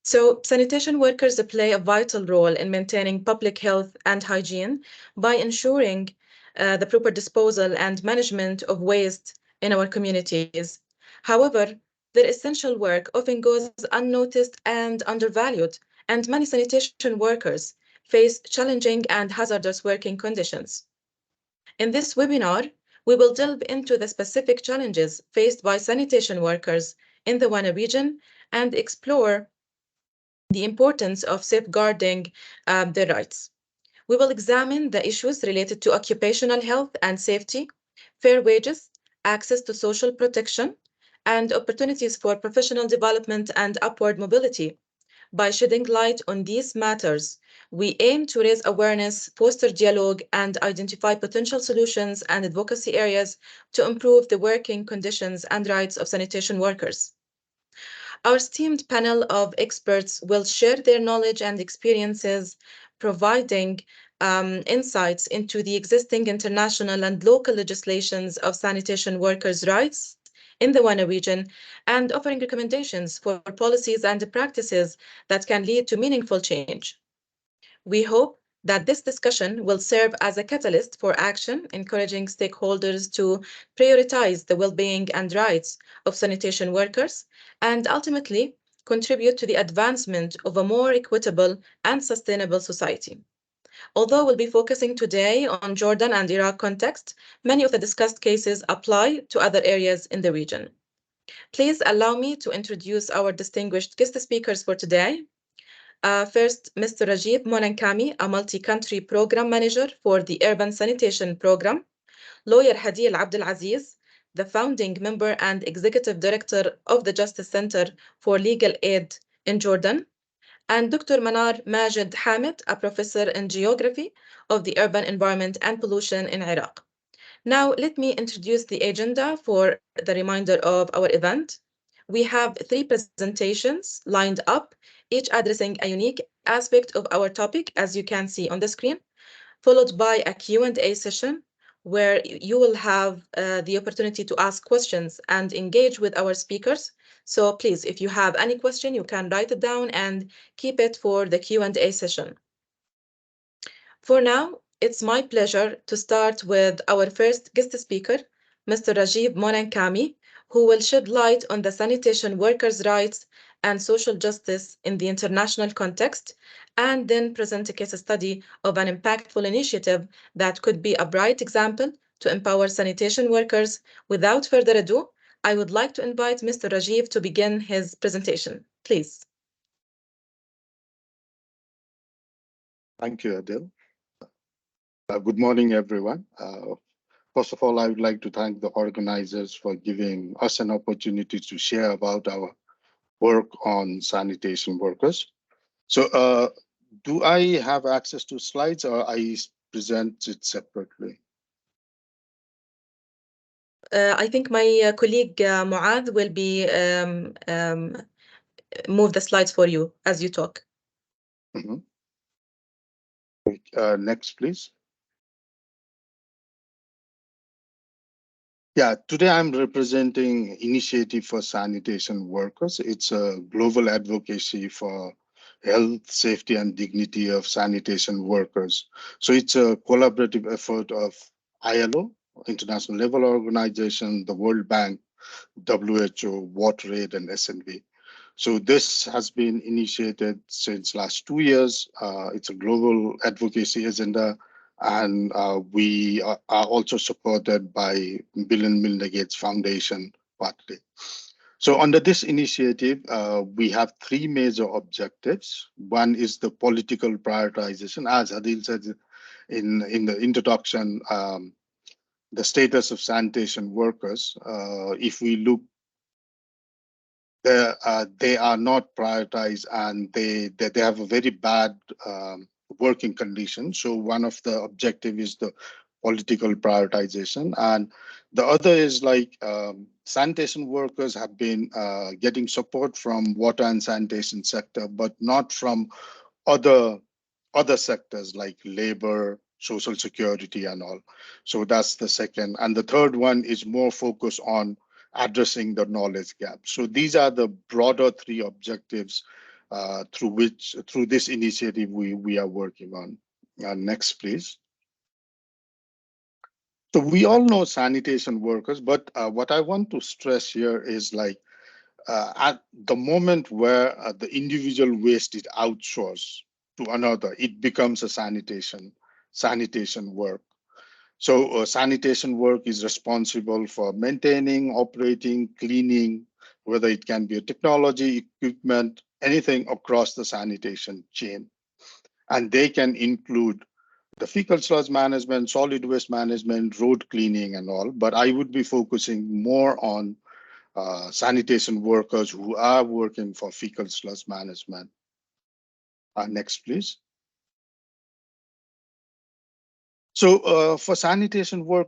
So sanitation workers play a vital role in maintaining public health and hygiene by ensuring the proper disposal and management of waste in our communities. However, their essential work often goes unnoticed and undervalued, and many sanitation workers face challenging and hazardous working conditions. In this webinar, we will delve into the specific challenges faced by sanitation workers in the WANA region and explore the importance of safeguarding their rights. We will examine the issues related to occupational health and safety, fair wages, access to social protection, and opportunities for professional development and upward mobility. By shedding light on these matters, we aim to raise awareness, foster dialogue, and identify potential solutions and advocacy areas to improve the working conditions and rights of sanitation workers. Our esteemed panel of experts will share their knowledge and experiences, providing insights into the existing international and local legislations of sanitation workers' rights in the WANA region and offering recommendations for policies and practices that can lead to meaningful change. We hope that this discussion will serve as a catalyst for action, encouraging stakeholders to prioritize the well-being and rights of sanitation workers and ultimately contribute to the advancement of a more equitable and sustainable society. Although we'll be focusing today on Jordan and Iraq context, many of the discussed cases apply to other areas in the region. Please allow me to introduce our distinguished guest speakers for today. First, Mr. Rajeev Munankami, a multi-country program manager for the Urban Sanitation Program. Lawyer Hadeel Abdel-Aziz, the founding member and executive director of the Justice Center for Legal Aid in Jordan. And Dr. Manar Majid Hamid, a professor in geography of the urban environment and pollution in Iraq. Now, let me introduce the agenda for the reminder of our event. We have 3 presentations lined up, each addressing a unique aspect of our topic, as you can see on the screen, followed by a Q&A session where you will have the opportunity to ask questions and engage with our speakers. So please, if you have any question, you can write it down and keep it for the Q&A session. For now, it's my pleasure to start with our first guest speaker, Mr. Rajeev Munankami, who will shed light on the sanitation workers' rights and social justice in the international context, and then present a case study of an impactful initiative that could be a bright example to empower sanitation workers. Without further ado, I would like to invite Mr. Rajeev to begin his presentation. Please. Thank you, Hadeel. Good morning, everyone. First of all, I would like to thank the organizers for giving us an opportunity to share about our work on sanitation workers. So do I have access to slides or I present it separately? I think my colleague Muad will be move the slides for you as you talk. Mm-hmm. Next, please. Yeah, today I'm representing Initiative for Sanitation Workers. It's a global advocacy for health, safety, and dignity of sanitation workers. So it's a collaborative effort of ILO, International Labour Organization, the World Bank, WHO, WaterAid, and SNV. So this has been initiated since last 2 years. It's a global advocacy agenda, and we are also supported by Bill and Melinda Gates Foundation partly. So under this initiative, we have 3 major objectives. One is the political prioritization, as Hadeel said in the introduction, the status of sanitation workers. If we look, they are not prioritized, and they have a very bad working condition. So one of the objective is the political prioritization, and the other is like sanitation workers have been getting support from water and sanitation sector, but not from other sectors like labor, social security, and all. So that's the second. And the third one is more focused on addressing the knowledge gap. So these are the broader 3 objectives through this initiative we are working on. Next, please. So we all know sanitation workers, but what I want to stress here is like at the moment where the individual waste is outsourced to another, it becomes a sanitation work. So sanitation work is responsible for maintaining, operating, cleaning, whether it can be a technology, equipment, anything across the sanitation chain. And they can include the fecal sludge management, solid waste management, road cleaning, and all. But I would be focusing more on sanitation workers who are working for fecal sludge management. Next, please. So for sanitation work,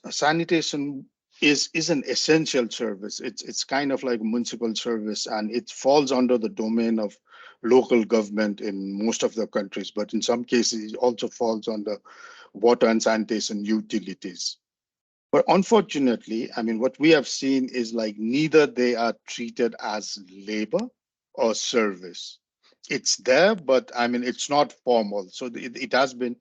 sanitation is an essential service. It's kind of like a municipal service, and it falls under the domain of local government in most of the countries. But in some cases, it also falls under water and sanitation utilities. But unfortunately, I mean, what we have seen is like neither they are treated as labor or service. It's there, but I mean, it's not formal. So it has been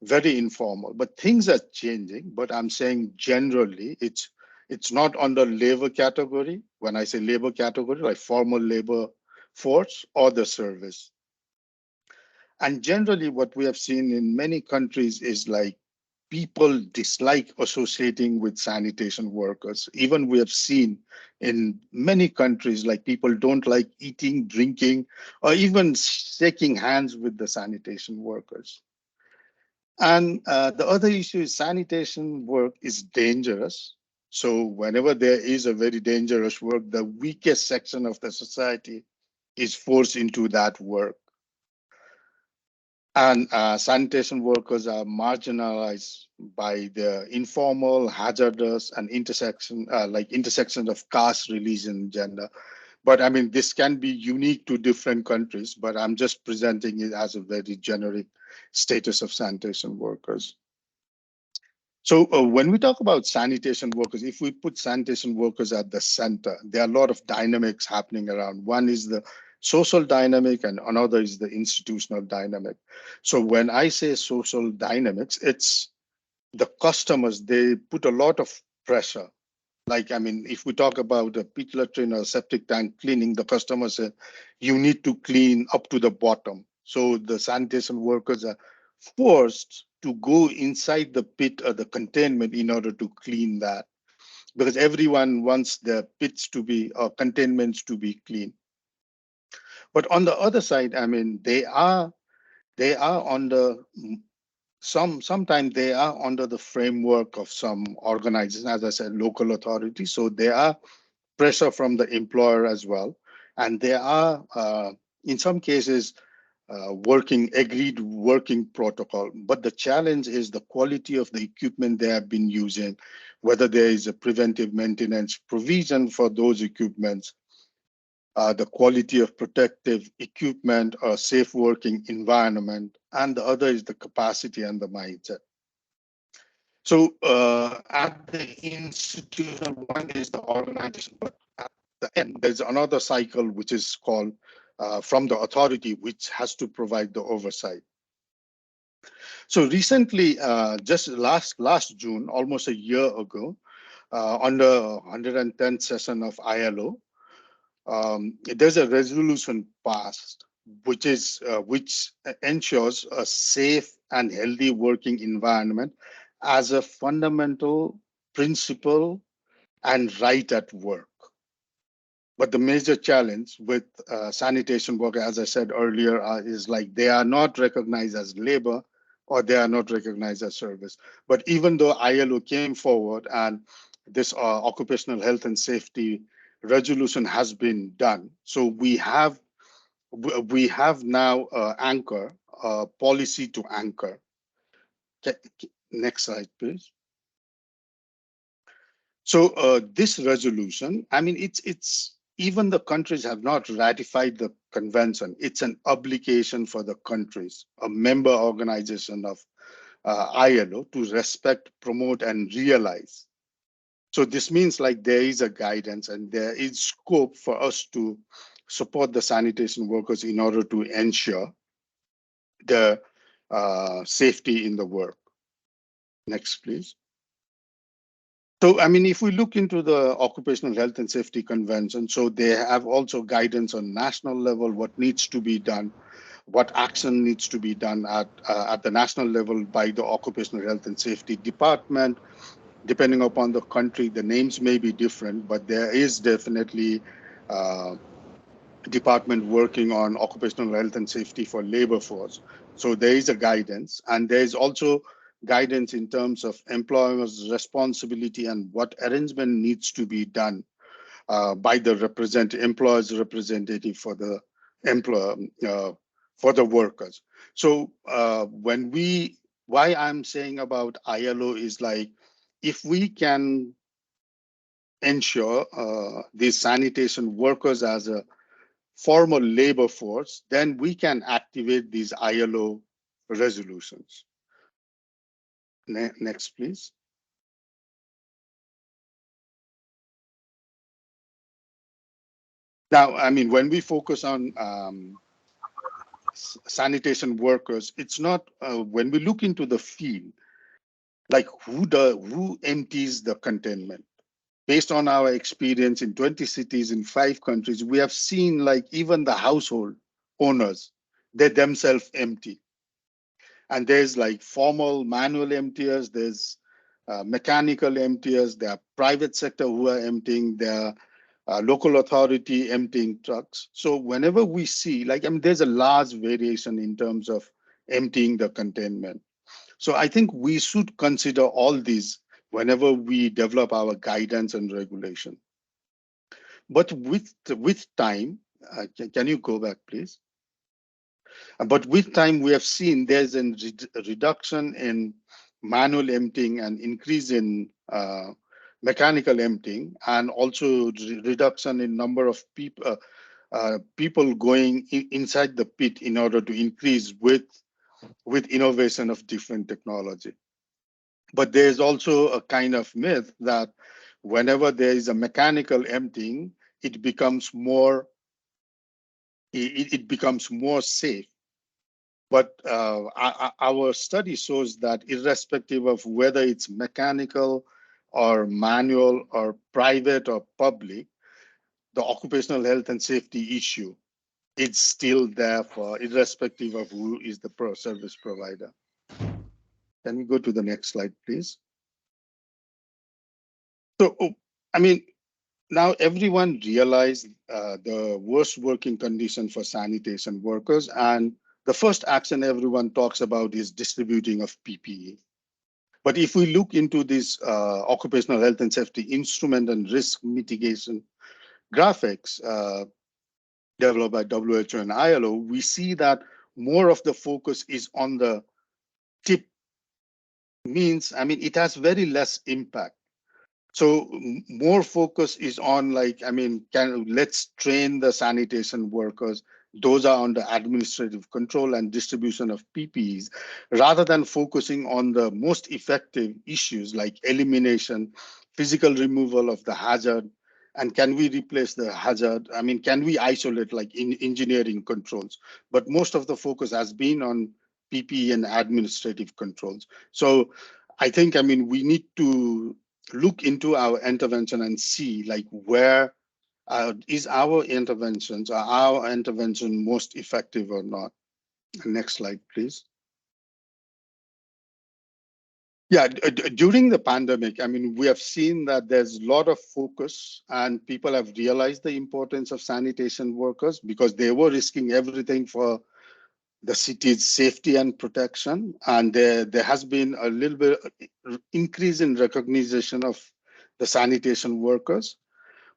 very informal, but things are changing. But I'm saying generally, it's not under labor category. When I say labor category, like formal labor force or the service. And generally, what we have seen in many countries is like people dislike associating with sanitation workers. Even we have seen in many countries, like people don't like eating, drinking, or even shaking hands with the sanitation workers. And the other issue is sanitation work is dangerous. So whenever there is a very dangerous work, the weakest section of the society is forced into that work. And sanitation workers are marginalized by the informal, hazardous, and intersections of caste, religion, gender. But I mean, this can be unique to different countries, but I'm just presenting it as a very generic status of sanitation workers. So when we talk about sanitation workers, if we put sanitation workers at the center, there are a lot of dynamics happening around. One is the social dynamic and another is the institutional dynamic. So when I say social dynamics, it's the customers, they put a lot of pressure. Like, I mean, if we talk about a pit latrine or septic tank cleaning, the customer said, you need to clean up to the bottom. So the sanitation workers are forced to go inside the pit or the containment in order to clean that, because everyone wants the pits to be or containments to be clean. But on the other side, I mean, they are on the sometimes they are under the framework of some organizations, as I said, local authorities. So they are pressure from the employer as well. And there are, in some cases, agreed working protocol. But the challenge is the quality of the equipment they have been using, whether there is a preventive maintenance provision for those equipments, the quality of protective equipment or safe working environment, and the other is the capacity and the mindset. So at the institutional one is the organization, but at the end, there's another cycle which is called from the authority, which has to provide the oversight. So recently, just last June, almost a year ago, on the 110th session of ILO, there's a resolution passed, which ensures a safe and healthy working environment as a fundamental principle and right at work. But the major challenge with sanitation work, as I said earlier, is like they are not recognized as labor or they are not recognized as service. But even though ILO came forward and this occupational health and safety resolution has been done, so we have now anchor policy to anchor. Next slide, please. So this resolution, I mean, it's even the countries have not ratified the convention. It's an obligation for the countries, a member organization of ILO, to respect, promote, and realize. So this means like there is a guidance and there is scope for us to support the sanitation workers in order to ensure the safety in the work. Next, please. So, I mean, if we look into the Occupational Health and Safety Convention, so they have also guidance on national level, what needs to be done, what action needs to be done at the national level by the Occupational Health and Safety Department. Depending upon the country, the names may be different, but there is definitely a department working on occupational health and safety for labor force. So there is a guidance, and there is also guidance in terms of employers' responsibility and what arrangement needs to be done by the employer's representative for the employer for the workers. So why I'm saying about ILO is like, if we can ensure these sanitation workers as a formal labor force, then we can activate these ILO resolutions. Next, please. Now, I mean, when we focus on sanitation workers, it's not when we look into the field, like who empties the containment. Based on our experience in 20 cities in 5 countries, we have seen like even the household owners, they themselves empty. And there's like formal manual emptiers, there's mechanical emptiers, there are private sector who are emptying, there are local authority emptying trucks. So whenever we see, like, I mean, there's a large variation in terms of emptying the containment. So I think we should consider all these whenever we develop our guidance and regulation. But with time, can you go back, please? But with time, we have seen there's a reduction in manual emptying and increase in mechanical emptying, and also reduction in number of people going inside the pit in order to increase with innovation of different technology. But there's also a kind of myth that whenever there is a mechanical emptying, it becomes more safe. But our study shows that irrespective of whether it's mechanical or manual or private or public, the occupational health and safety issue, it's still there for irrespective of who is the service provider. Can we go to the next slide, please? So, I mean, now everyone realized the worst working condition for sanitation workers, and the first action everyone talks about is distributing of PPE. But if we look into this occupational health and safety instrument and risk mitigation graphics developed by WHO and ILO, we see that more of the focus is on the tip. Means, I mean, it has very less impact. So more focus is on, like, I mean, let's train the sanitation workers. Those are under administrative control and distribution of PPEs, rather than focusing on the most effective issues like elimination, physical removal of the hazard, and can we replace the hazard? I mean, can we isolate, like in engineering controls? But most of the focus has been on PPE and administrative controls. So I think, I mean, we need to look into our intervention and see, like, where is our interventions, are our intervention most effective or not? Next slide, please. Yeah, during the pandemic, I mean, we have seen that there's a lot of focus and people have realized the importance of sanitation workers because they were risking everything for the city's safety and protection. And there has been a little bit increase in recognition of the sanitation workers.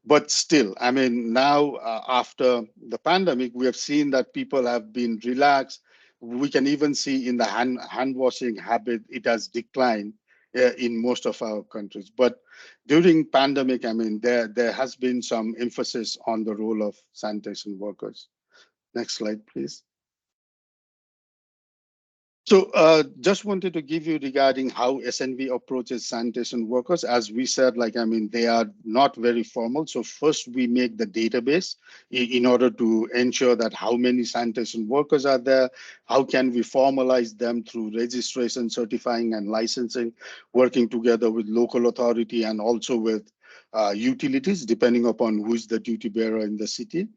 But still, I mean, now after the pandemic, we have seen that people have been relaxed. We can even see in the hand washing habit, it has declined in most of our countries. But during pandemic, I mean, there has been some emphasis on the role of sanitation workers. Next slide, please. So just wanted to give you regarding how SNV approaches sanitation workers. As we said, they are not very formal. So first we make the database in order to ensure that how many sanitation workers are there, how can we formalize them through registration, certifying and licensing, working together with local authority and also with utilities, depending upon who is the duty bearer in the city.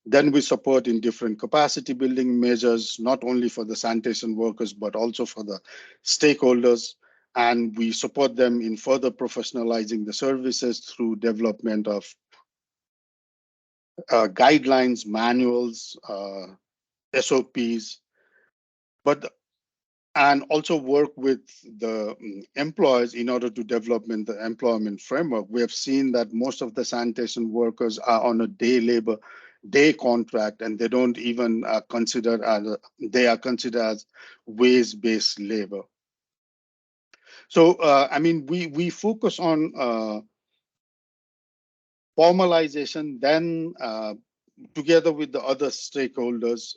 Then we support in different capacity building measures, not only for the sanitation workers, but also for the stakeholders. And we support them in further professionalizing the services through development of guidelines, manuals, SOPs, but and also work with the employers in order to development the employment framework. We have seen that most of the sanitation workers are on a day contract, and they don't even they are considered as wage-based labor. So we focus on formalization, then together with the other stakeholders,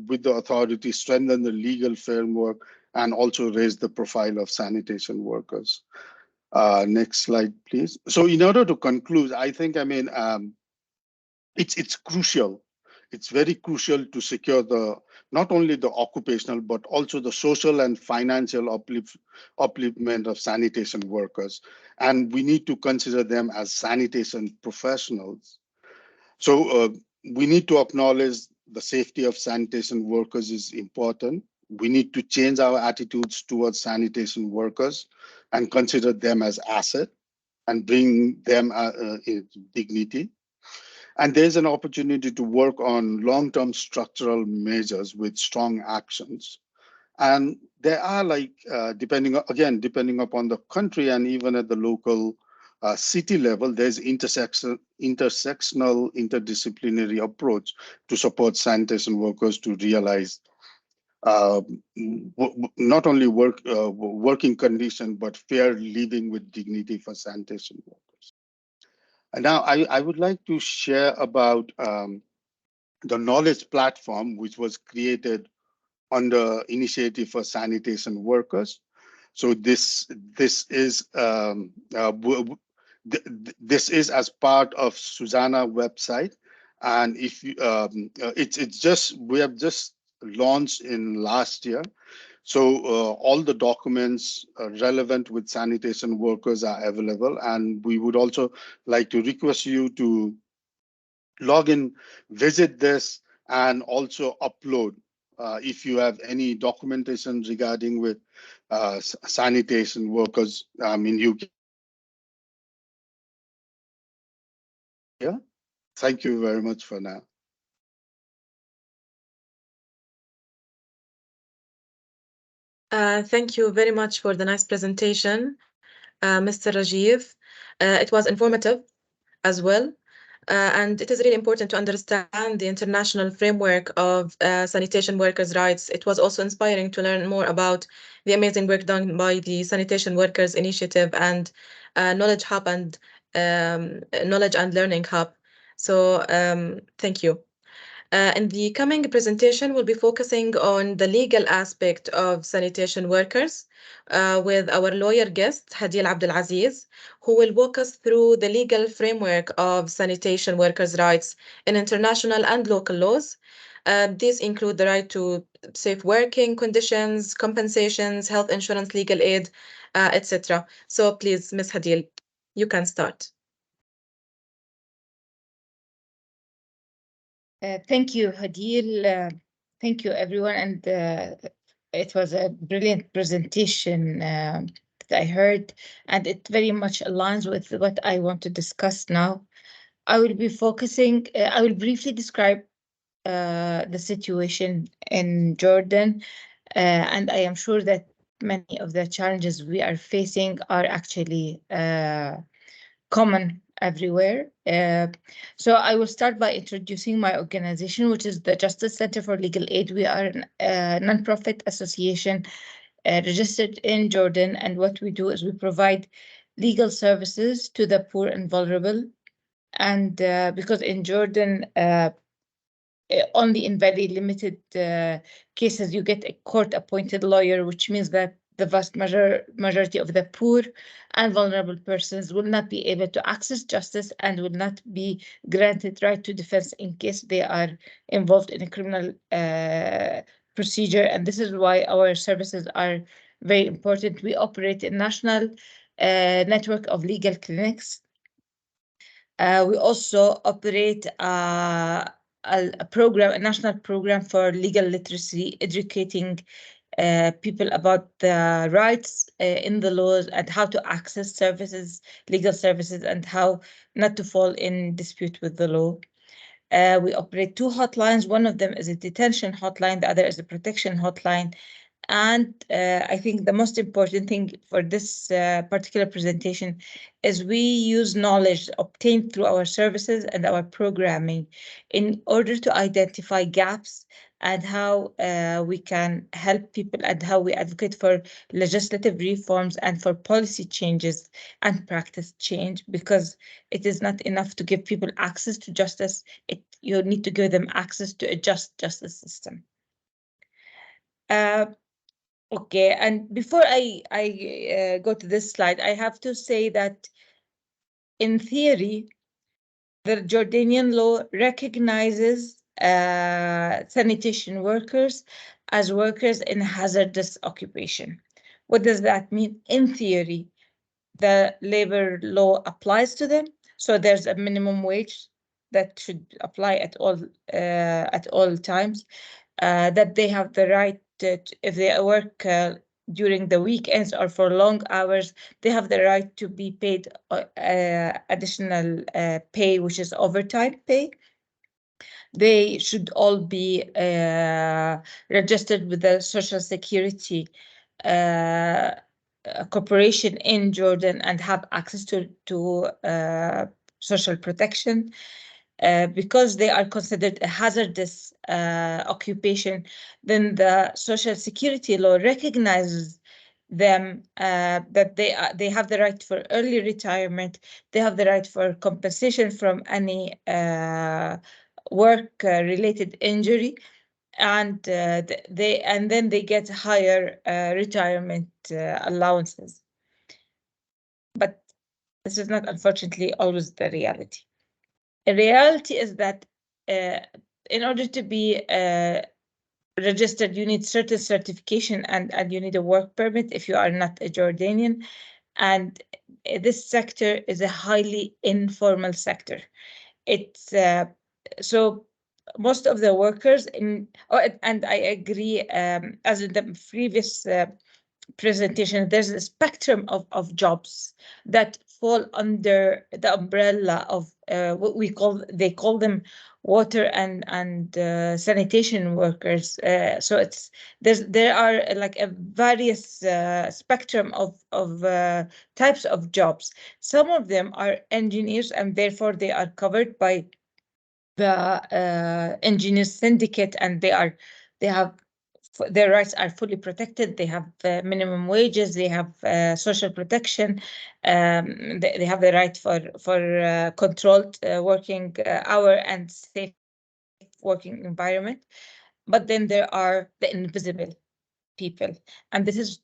with the authority, strengthen the legal framework and also raise the profile of sanitation workers. Next slide, please. So in order to conclude, I think, it's crucial. It's very crucial to secure not only the occupational, but also the social and financial upliftment of sanitation workers. And we need to consider them as sanitation professionals. So we need to acknowledge the safety of sanitation workers is important. We need to change our attitudes towards sanitation workers and consider them as asset and bring them in dignity. And there's an opportunity to work on long-term structural measures with strong actions. And there are depending upon the country and even at the local city level, there's intersectional, interdisciplinary approach to support sanitation workers to realize not only working condition, but fair living with dignity for sanitation workers. And now I would like to share about the knowledge platform, which was created under Initiative for Sanitation Workers. So this is this is as part of SuSanA website, and if you, it's just we have just launched in last year. So all the documents relevant with sanitation workers are available, and we would also like to request you to log in, visit this, and also upload if you have any documentation regarding with sanitation workers. You can yeah. Thank you very much for now. Thank you very much for the nice presentation, Mr. Rajeev. It was informative as well. And it is really important to understand the international framework of sanitation workers' rights. It was also inspiring to learn more about the amazing work done by the Sanitation Workers Initiative and Knowledge Hub and Knowledge and Learning Hub. So thank you. In the coming presentation, we'll be focusing on the legal aspect of sanitation workers with our lawyer guest, Hadeel Abdel-Aziz, who will walk us through the legal framework of sanitation workers' rights in international and local laws. These include the right to safe working conditions, compensations, health insurance, legal aid, etc. So please, Ms. Hadeel, you can start. Thank you, Hadeel. Thank you, everyone. And it was a brilliant presentation that I heard, and it very much aligns with what I want to discuss now. I will be focusing, I will briefly describe the situation in Jordan, and I am sure that many of the challenges we are facing are actually common everywhere. So I will start by introducing my organization, which is the Justice Center for Legal Aid. We are a nonprofit association registered in Jordan, and what we do is we provide legal services to the poor and vulnerable. And because in Jordan, only in very limited cases you get a court-appointed lawyer, which means that the vast majority of the poor and vulnerable persons will not be able to access justice and will not be granted right to defense in case they are involved in a criminal procedure. And this is why our services are very important. We operate a national network of legal clinics. We also operate a program, a national program for legal literacy, educating people about the rights in the laws and how to access services, legal services, and how not to fall in dispute with the law. We operate 2 hotlines. One of them is a detention hotline, the other is a protection hotline. And I think the most important thing for this particular presentation is we use knowledge obtained through our services and our programming in order to identify gaps and how we can help people and how we advocate for legislative reforms and for policy changes and practice change, because it is not enough to give people access to justice. You need to give them access to a just justice system. Okay, and before I go to this slide, I have to say that in theory, the Jordanian law recognizes sanitation workers as workers in hazardous occupation. What does that mean? In theory, the labor law applies to them, so there's a minimum wage that should apply at all times. That they have the right to, if they work during the weekends or for long hours, they have the right to be paid additional pay, which is overtime pay. They should all be registered with the Social Security corporation in Jordan and have access to social protection. Because they are considered a hazardous occupation, then the Social Security law recognizes them that they have the right for early retirement. They have the right for compensation from any work-related injury, and then they get higher retirement allowances. But this is not, unfortunately, always the reality. The reality is that in order to be registered, you need certain certification and you need a work permit if you are not a Jordanian. And this sector is a highly informal sector. It's so most of the workers and I agree, as in the previous presentation, there's a spectrum of jobs that fall under the umbrella of what they call them water and sanitation workers. So there are like a various spectrum of types of jobs. Some of them are engineers, and therefore they are covered by the engineers syndicate, and they have their rights are fully protected. They have minimum wages. They have social protection. They have the right for controlled working hour and safe working environment. But then there are the invisible people, and these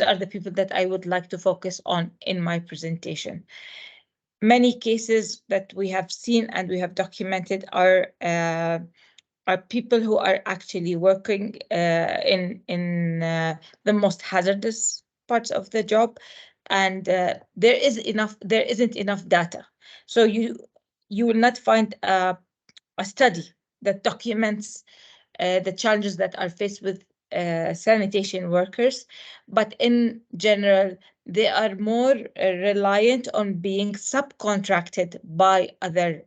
are the people that I would like to focus on in my presentation. Many cases that we have seen and we have documented are people who are actually working in the most hazardous parts of the job, and there isn't enough data. So you will not find a study that documents the challenges that are faced with sanitation workers, but in general, they are more reliant on being subcontracted by other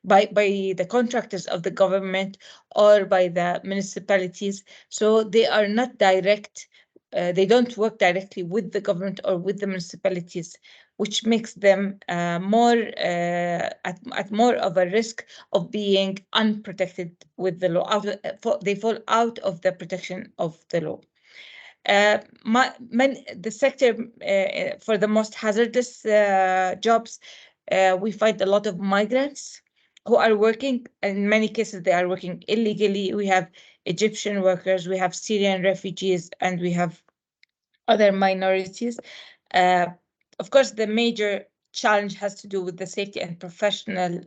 by the contractors of the government or by the municipalities. So they are not direct. They don't work directly with the government or with the municipalities, which makes them more at more of a risk of being unprotected with the law. They fall out of the protection of the law. The sector for the most hazardous jobs, we find a lot of migrants who are working. In many cases, they are working illegally. We have Egyptian workers, we have Syrian refugees, and we have other minorities. Uh, of course, the major challenge has to do with the safety and professional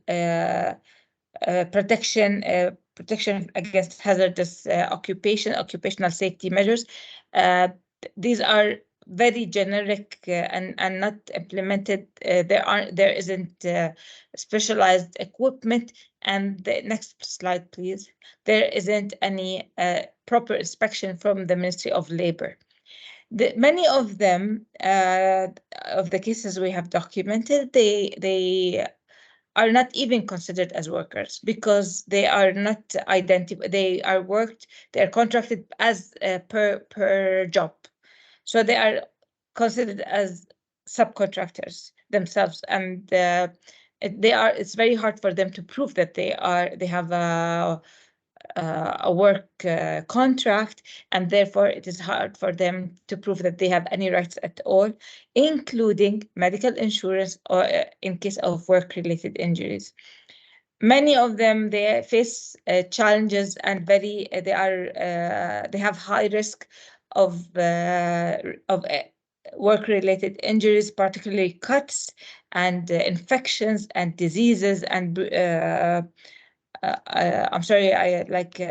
protection against hazardous occupational safety measures. These are very generic and not implemented. There isn't specialized equipment. And the next slide, please. There isn't any proper inspection from the Ministry of Labor. Many of them, of the cases we have documented, they are not even considered as workers because they are not identified. They are contracted as per job, so they are considered as subcontractors themselves, and it's very hard for them to prove that they have a work contract, and therefore it is hard for them to prove that they have any rights at all, including medical insurance or in case of work-related injuries. Many of them, they face challenges and they have high risk of work-related injuries, particularly cuts and infections and diseases and I'm sorry, I like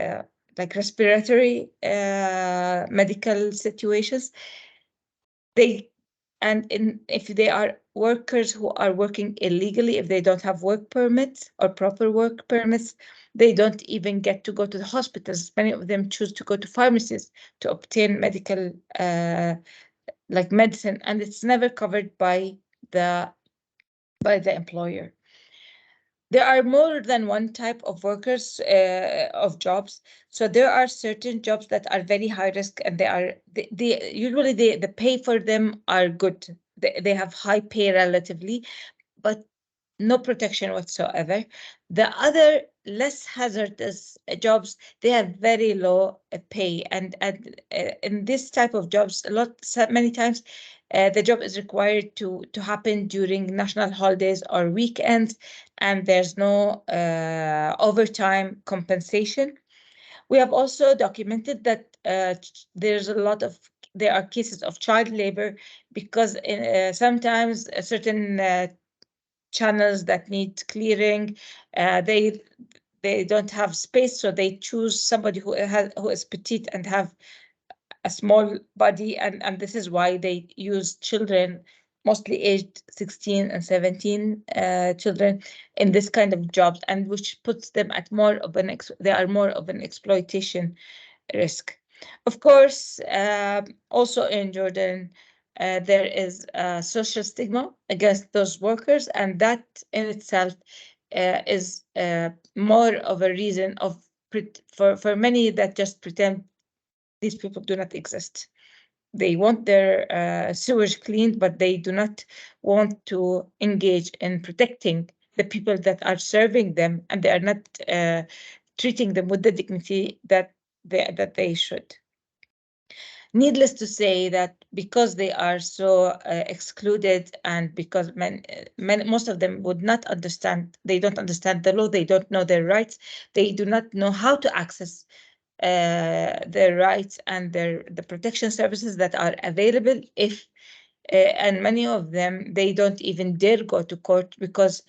respiratory medical situations. If they are workers who are working illegally, if they don't have work permits or proper work permits, they don't even get to go to the hospitals. Many of them choose to go to pharmacies to obtain medical like medicine, and it's never covered by the employer. There are more than one type of workers of jobs. So there are certain jobs that are very high risk, and usually the pay for them are good. They have high pay relatively, but no protection whatsoever. The other less hazardous jobs, they have very low pay, and in this type of jobs, many times the job is required to happen during national holidays or weekends, and there's no overtime compensation. We have also documented that there are cases of child labor because sometimes certain channels that need clearing, they don't have space, so they choose somebody who is petite and have a small body, and this is why they use children, mostly aged 16 and 17 children in this kind of jobs, and which puts them at more of an exploitation risk. Of course, also in Jordan, there is a social stigma against those workers, and that in itself is more of a reason for many that just pretend these people do not exist. They want their sewage cleaned, but they do not want to engage in protecting the people that are serving them, and they are not treating them with the dignity that they should. Needless to say that because they are so excluded, and because most of them would not understand, they don't understand the law, they don't know their rights, they do not know how to access their rights and the protection services that are available. And many of them, they don't even dare go to court because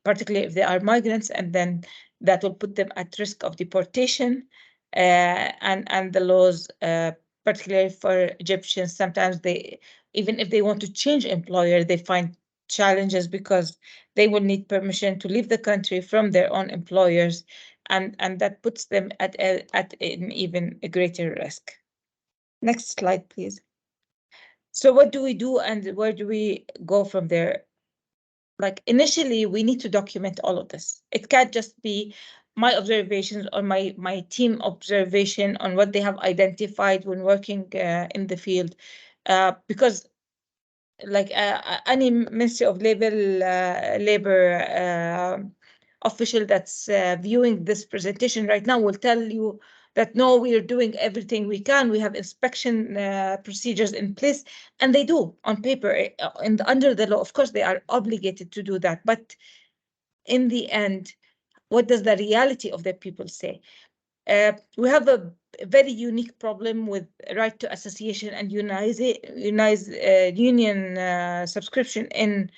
particularly if they are migrants, and then that will put them at risk of deportation. And the laws, particularly for Egyptians, sometimes even if they want to change employer, they find challenges because they will need permission to leave the country from their own employers, and that puts them at an even greater risk. Next slide, please. So what do we do, and where do we go from there? Like, initially, we need to document all of this. It can't just be my observations or my team observation on what they have identified when working in the field, because like any Ministry of Labor official that's viewing this presentation right now will tell you that no, we are doing everything we can. We have inspection procedures in place, and they do on paper. And under the law, of course, they are obligated to do that. But in the end, what does the reality of the people say? We have a very unique problem with right to association and union subscription in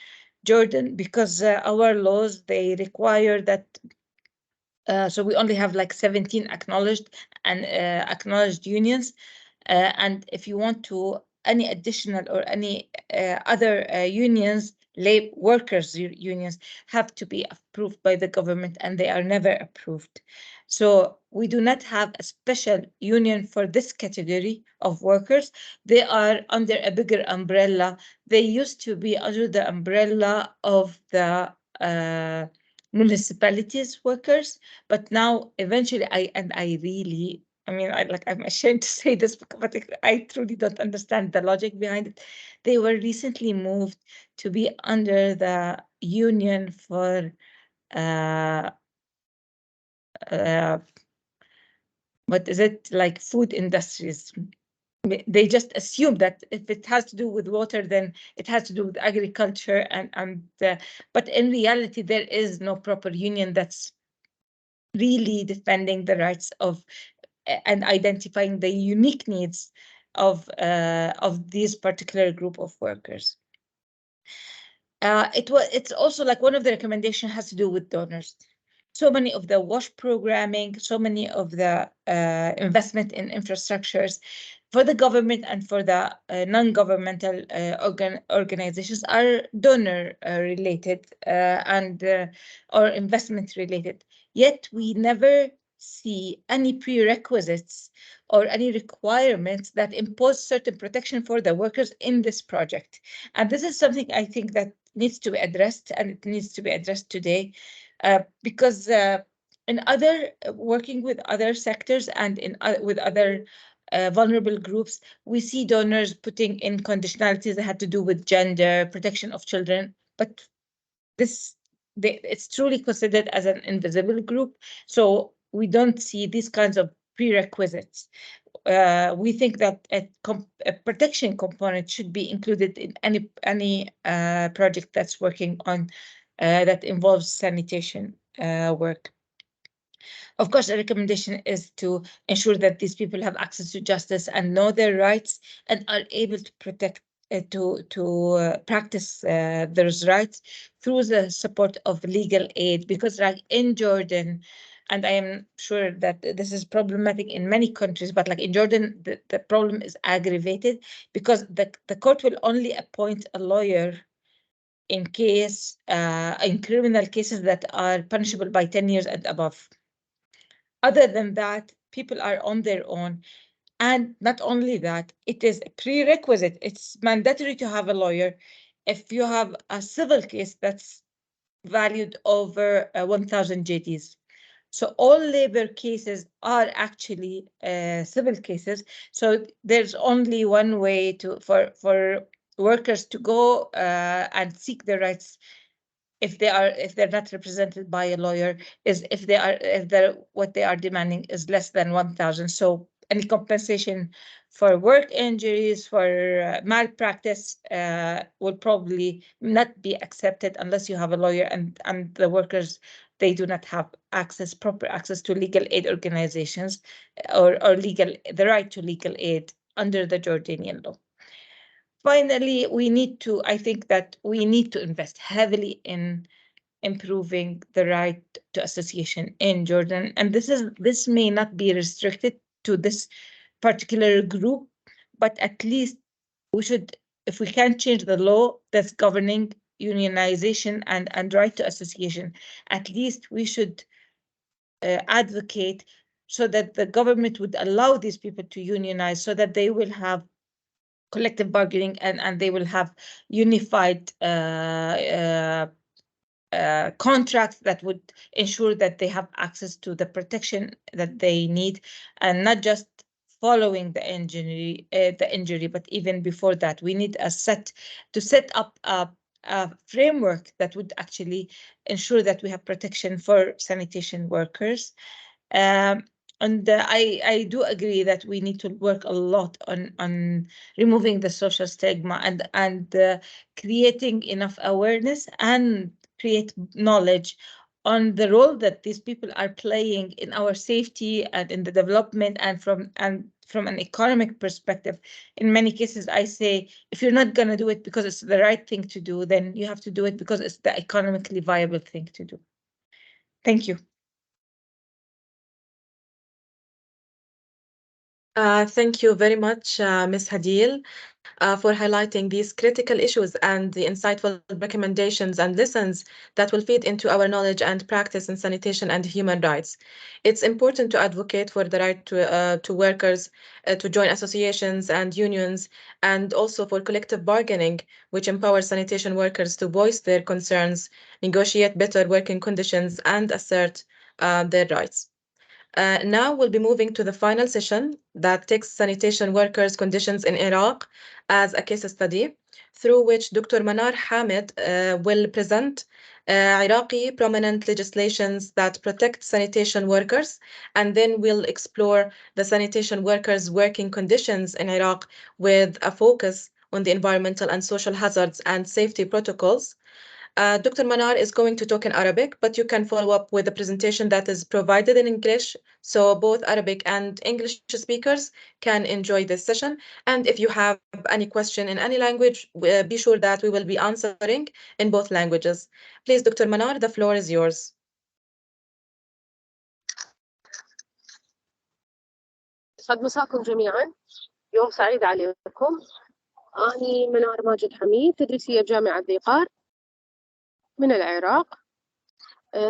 Jordan, because our laws, they require that. So we only have like 17 acknowledged unions, and if you want to any additional or any other unions, unions have to be approved by the government, and they are never approved. So we do not have a special union for this category of workers. They are under a bigger umbrella. They used to be under the umbrella of the municipalities workers, but now eventually I'm ashamed to say this, but I truly don't understand the logic behind it. They were recently moved to be under the union for uh, uh, what is it, like food industries. They just assume that if it has to do with water, then it has to do with agriculture, but in reality, there is no proper union that's really defending the rights of and identifying the unique needs of this particular group of workers. It's also like one of the recommendations has to do with donors. So many of the WASH programming, so many of the investment in infrastructures for the government and for the non-governmental organizations are donor related and or investment related. Yet we never see any prerequisites or any requirements that impose certain protection for the workers in this project. And this is something I think that needs to be addressed, and it needs to be addressed today, because in other working with other sectors and with other vulnerable groups, we see donors putting in conditionalities that had to do with gender, protection of children, but it's truly considered as an invisible group, so we don't see these kinds of prerequisites. We think that a protection component should be included in any project that's working on that involves sanitation work. Of course, the recommendation is to ensure that these people have access to justice and know their rights and are able to protect practice those rights through the support of legal aid, because like in Jordan, and I am sure that this is problematic in many countries, but like in Jordan, the problem is aggravated because the court will only appoint a lawyer in criminal cases that are punishable by 10 years and above. Other than that, people are on their own. And not only that, it is a prerequisite. It's mandatory to have a lawyer if you have a civil case that's valued over 1,000 JDs. So all labor cases are actually civil cases. So there's only one way for workers to go and seek their rights if they're not represented by a lawyer, is if what they are demanding is less than 1,000. So any compensation for work injuries, for malpractice will probably not be accepted unless you have a lawyer, and the workers, they do not have proper access to legal aid organizations or the right to legal aid under the Jordanian law. Finally, I think that we need to invest heavily in improving the right to association in Jordan. And this may not be restricted to this particular group, but at least we should, if we can change the law that's governing unionization and right to association, at least we should advocate so that the government would allow these people to unionize, so that they will have collective bargaining and they will have unified contracts that would ensure that they have access to the protection that they need, and not just following the injury, but even before that, we need to set up a framework that would actually ensure that we have protection for sanitation workers. And I do agree that we need to work a lot on removing the social stigma and creating enough awareness and create knowledge on the role that these people are playing in our safety and in the development and from an economic perspective. In many cases, I say, if you're not going to do it because it's the right thing to do, then you have to do it because it's the economically viable thing to do. Thank you. Thank you very much, Ms. Hadeel, for highlighting these critical issues and the insightful recommendations and lessons that will feed into our knowledge and practice in sanitation and human rights. It's important to advocate for the right to workers to join associations and unions, and also for collective bargaining, which empowers sanitation workers to voice their concerns, negotiate better working conditions, and assert their rights. Now we'll be moving to the final session that takes sanitation workers' conditions in Iraq as a case study, through which Dr. Manar Hamid will present Iraqi prominent legislations that protect sanitation workers, and then we'll explore the sanitation workers' working conditions in Iraq with a focus on the environmental and social hazards and safety protocols. Dr. Manar is going to talk in Arabic, but you can follow up with a presentation that is provided in English, so both Arabic and English speakers can enjoy this session. And if you have any question in any language, be sure that we will be answering in both languages. Please, Dr. Manar, the floor is yours. يسعد مساكم جميعا، يوم سعيد عليكم. أنا منار ماجد حميد، تدريسية بجامعة ذي قار من العراق.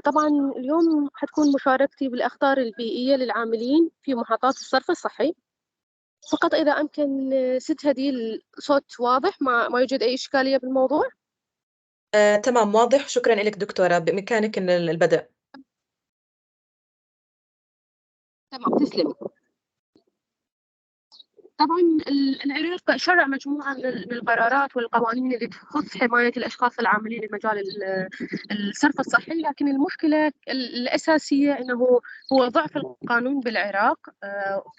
طبعا اليوم حتكون مشاركتي بالأخطار البيئية للعاملين في محطات الصرف الصحي. فقط إذا أمكن ست هديل صوت واضح، ما يوجد أي إشكالية بالموضوع. تمام، واضح. شكرا لك دكتورة، بإمكانك البدء. تمام، تسلمي. طبعا العراق شرع مجموعة من القرارات والقوانين اللي تخص حماية الأشخاص العاملين في مجال الصرف الصحي، لكن المشكلة الأساسية أنه هو ضعف القانون بالعراق،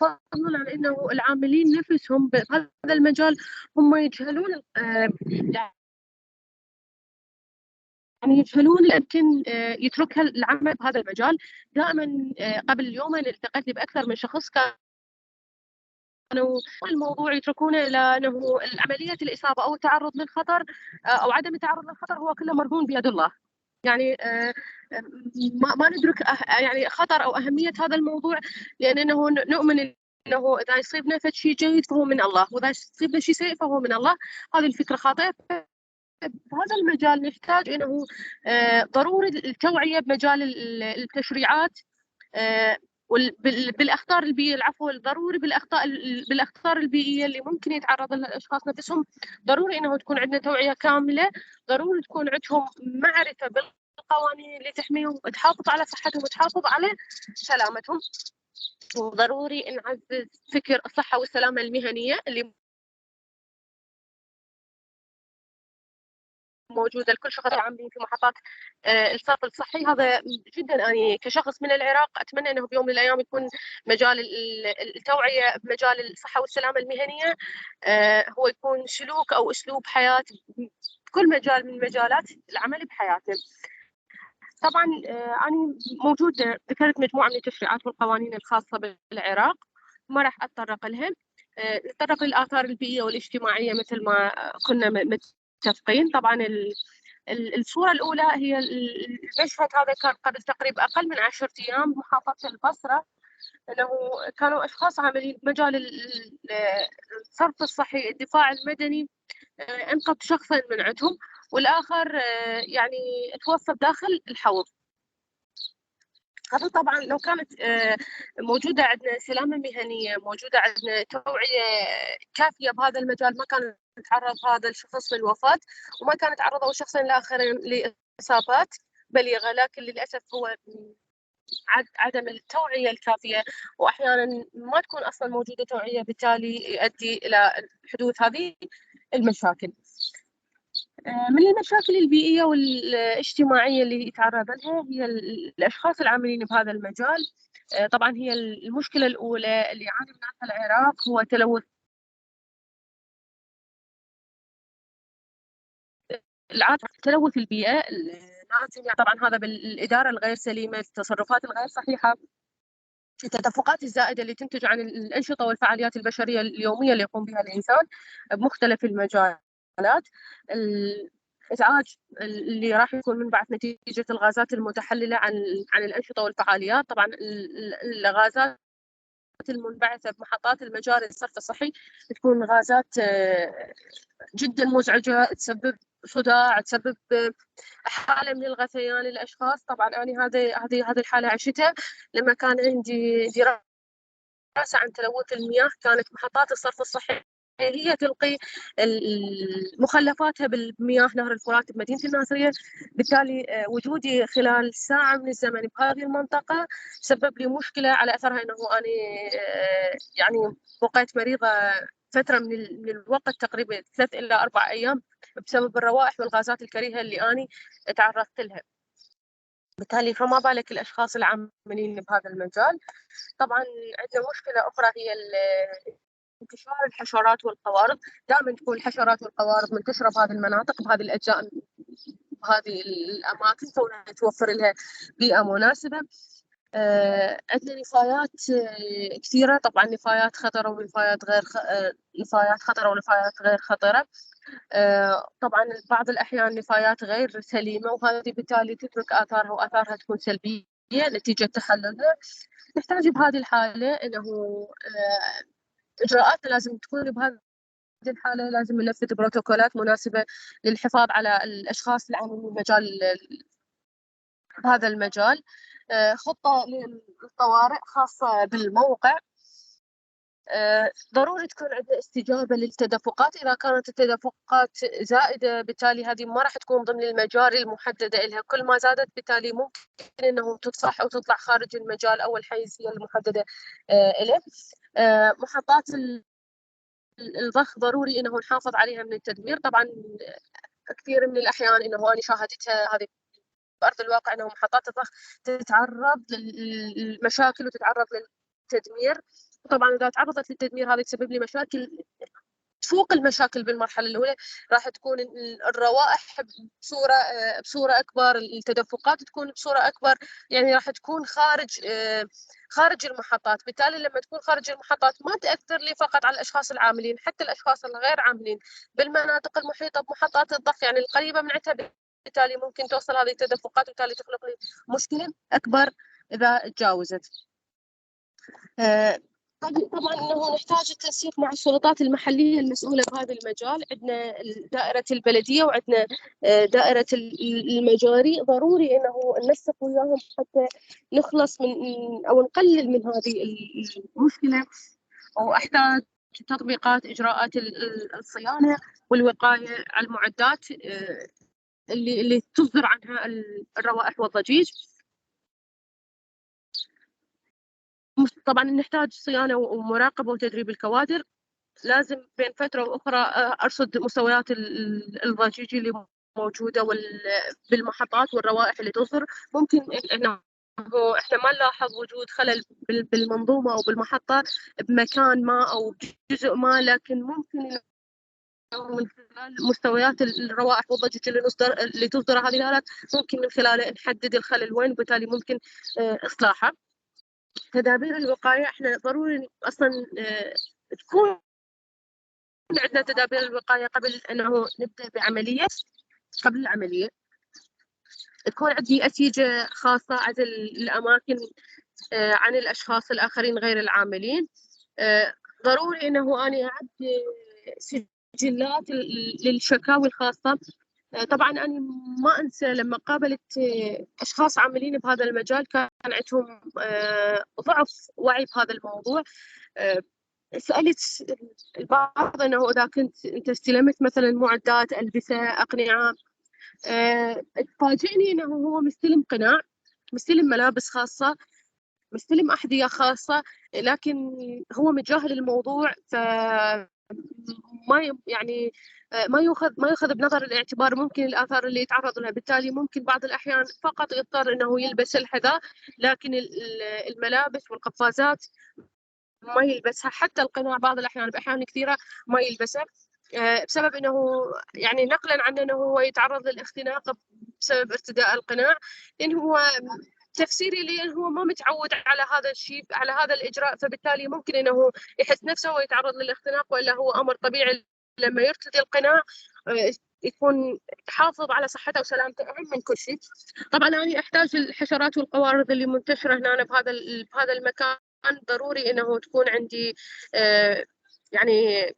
فضلا عن أنه العاملين نفسهم بهذا المجال هم يجهلون يعني يجهلون يمكن يترك العمل بهذا المجال. دائما قبل يومين التقيت بأكثر من شخص كانوا الموضوع يتركونه إلى أنه عملية الإصابة أو التعرض للخطر أو عدم التعرض للخطر هو كله مرهون بيد الله. يعني ما ندرك يعني خطر أو أهمية هذا الموضوع، لأنه نؤمن أنه إذا يصيبنا شيء جيد فهو من الله، وإذا يصيبنا شيء سيء فهو من الله. هذه الفكرة خاطئة. بهذا المجال نحتاج أنه ضروري التوعية بمجال التشريعات بالاخطار البيئيه، العفو، ضروري بالاخطار البيئيه اللي ممكن يتعرض لها الاشخاص نفسهم. ضروري انه تكون عندنا توعيه كامله، ضروري تكون عندهم معرفه بالقوانين اللي تحميهم، تحافظ على صحتهم وتحافظ على سلامتهم. وضروري نعزز فكر الصحه والسلامه المهنيه اللي موجوده لكل شخص عاملين في محطات الصرف الصحي. هذا جدا انا كشخص من العراق اتمنى انه بيوم من الايام يكون مجال التوعيه بمجال الصحه والسلامه المهنيه هو يكون سلوك او اسلوب حياه بكل مجال من مجالات العمل بحياتنا. طبعا انا موجوده ذكرت مجموعه من التشريعات والقوانين الخاصه بالعراق، ما راح اتطرق لها. نتطرق للاثار البيئيه والاجتماعيه مثل ما كنا متفقين. طبعا الصورة الأولى هي المشهد هذا كان قبل تقريبا أقل من 10 أيام بمحافظة البصرة، أنه كانوا أشخاص عاملين بمجال الصرف الصحي الدفاع المدني أنقذ شخصين من عندهم، والآخر يعني توفى داخل الحوض. هذا طبعا لو كانت موجودة عندنا سلامة مهنية، موجودة عندنا توعية كافية بهذا المجال، ما كان تعرض هذا الشخص للوفاة، وما كان تعرضوا الشخصين الآخرين لإصابات بليغة. لكن للأسف هو عدم التوعية الكافية، وأحيانا ما تكون أصلا موجودة توعية، بالتالي يؤدي إلى حدوث هذه المشاكل. من المشاكل البيئية والاجتماعية اللي يتعرض لها هي الأشخاص العاملين بهذا المجال. طبعا هي المشكلة الأولى اللي يعاني منها العراق هو تلوث البيئة. لازم طبعا هذا بالإدارة الغير سليمة، التصرفات الغير صحيحة، التدفقات الزائدة اللي تنتج عن الأنشطة والفعاليات البشرية اليومية اللي يقوم بها الإنسان بمختلف المجالات، الإزعاج اللي راح يكون من بعد نتيجة الغازات المتحللة عن الأنشطة والفعاليات. طبعا الغازات المنبعثة بمحطات المجاري الصرف الصحي تكون غازات جدا مزعجة، تسبب صداع، تسبب حالة من الغثيان للأشخاص. طبعا أنا هذه الحالة عشتها لما كان عندي دراسة عن تلوث المياه. كانت محطات الصرف الصحي هي تلقي مخلفاتها بالمياه نهر الفرات بمدينة الناصرية، بالتالي وجودي خلال ساعة من الزمن بهذه المنطقة سبب لي مشكلة، على أثرها أنه أنا يعني بقيت مريضة فترة من الوقت، تقريبا 3 إلى 4 أيام، بسبب الروائح والغازات الكريهة اللي أنا تعرضت لها. بالتالي فما بالك الأشخاص العاملين بهذا المجال. طبعا عندنا مشكلة أخرى هي انتشار الحشرات والقوارض. دائما تكون الحشرات والقوارض منتشرة بهذه المناطق، بهذه الأجزاء، بهذه الأماكن، كونها توفر لها بيئة مناسبة. عندنا نفايات كثيرة، طبعا نفايات خطرة ونفايات غير نفايات خطرة ونفايات غير خطرة. طبعا بعض الأحيان نفايات غير سليمة، وهذه بالتالي تترك آثارها، وآثارها تكون سلبية نتيجة تحللها. نحتاج بهذه الحالة أنه إجراءات لازم تكون بهذه الحالة، لازم ننفذ بروتوكولات مناسبة للحفاظ على الأشخاص العاملين بالمجال بهذا المجال. خطة للطوارئ خاصة بالموقع. ضروري تكون عندنا استجابة للتدفقات. إذا كانت التدفقات زائدة بالتالي هذه ما راح تكون ضمن المجاري المحددة لها، كل ما زادت بالتالي ممكن أنه تطفح أو تطلع خارج المجال أو الحيز المحددة له. محطات الضخ ضروري أنه نحافظ عليها من التدمير. طبعا كثير من الأحيان أنه أنا شاهدتها هذه بأرض الواقع، أنه محطات الضخ تتعرض للمشاكل وتتعرض للتدمير. طبعا إذا تعرضت للتدمير هذا تسبب لي مشاكل تفوق المشاكل بالمرحلة الأولى. راح تكون الروائح بصورة أكبر، التدفقات تكون بصورة أكبر، يعني راح تكون خارج المحطات. بالتالي لما تكون خارج المحطات ما تأثر لي فقط على الأشخاص العاملين، حتى الأشخاص الغير عاملين بالمناطق المحيطة بمحطات الضخ، يعني القريبة من عتبة، بالتالي ممكن توصل هذه التدفقات، وبالتالي تخلق لي مشكلة أكبر إذا تجاوزت. طبعا انه نحتاج التنسيق مع السلطات المحليه المسؤوله بهذا المجال. عندنا دائره البلديه وعندنا دائره المجاري، ضروري انه ننسق وياهم حتى نخلص من او نقلل من هذه المشكله. واحتاج تطبيقات اجراءات الصيانه والوقايه على المعدات اللي تصدر عنها الروائح والضجيج. طبعا نحتاج صيانة ومراقبة وتدريب الكوادر. لازم بين فترة وأخرى أرصد مستويات الضجيج اللي موجودة بالمحطات والروائح اللي تصدر. ممكن إحنا ما نلاحظ وجود خلل بالمنظومة أو بالمحطة بمكان ما أو بجزء ما، لكن ممكن من خلال مستويات الروائح والضجيج اللي تصدر هذه الآلات ممكن من خلاله نحدد الخلل وين، وبالتالي ممكن إصلاحه. تدابير الوقاية، احنا ضروري اصلا تكون عندنا تدابير الوقاية قبل انه نبدأ بعملية. قبل العملية تكون عندي أسيجة خاصة عزل الأماكن عن الأشخاص الآخرين غير العاملين. ضروري انه أنا أعد سجلات للشكاوي الخاصة. طبعا أنا ما أنسى لما قابلت أشخاص عاملين بهذا المجال كان عندهم ضعف وعي بهذا الموضوع. سألت البعض أنه إذا كنت أنت استلمت مثلا معدات ألبسة أقنعة، تفاجئني أنه هو مستلم قناع، مستلم ملابس خاصة، مستلم أحذية خاصة، لكن هو متجاهل الموضوع. يعني ما يؤخذ بنظر الاعتبار ممكن الآثار اللي يتعرض لها. بالتالي ممكن بعض الأحيان فقط يضطر أنه يلبس الحذاء، لكن الملابس والقفازات ما يلبسها، حتى القناع بعض الأحيان بأحيان كثيرة ما يلبسها، بسبب أنه يعني نقلا عن أنه هو يتعرض للاختناق بسبب ارتداء القناع، لأن هو تفسيري لأن هو ما متعود على هذا الشيء، على هذا الإجراء، فبالتالي ممكن أنه يحس نفسه ويتعرض للاختناق، ولا هو أمر طبيعي لما يرتدي القناع يكون حافظ على صحته وسلامته أهم من كل شيء. طبعا أنا أحتاج الحشرات والقوارض اللي منتشرة هنا بهذا المكان، ضروري أنه تكون عندي يعني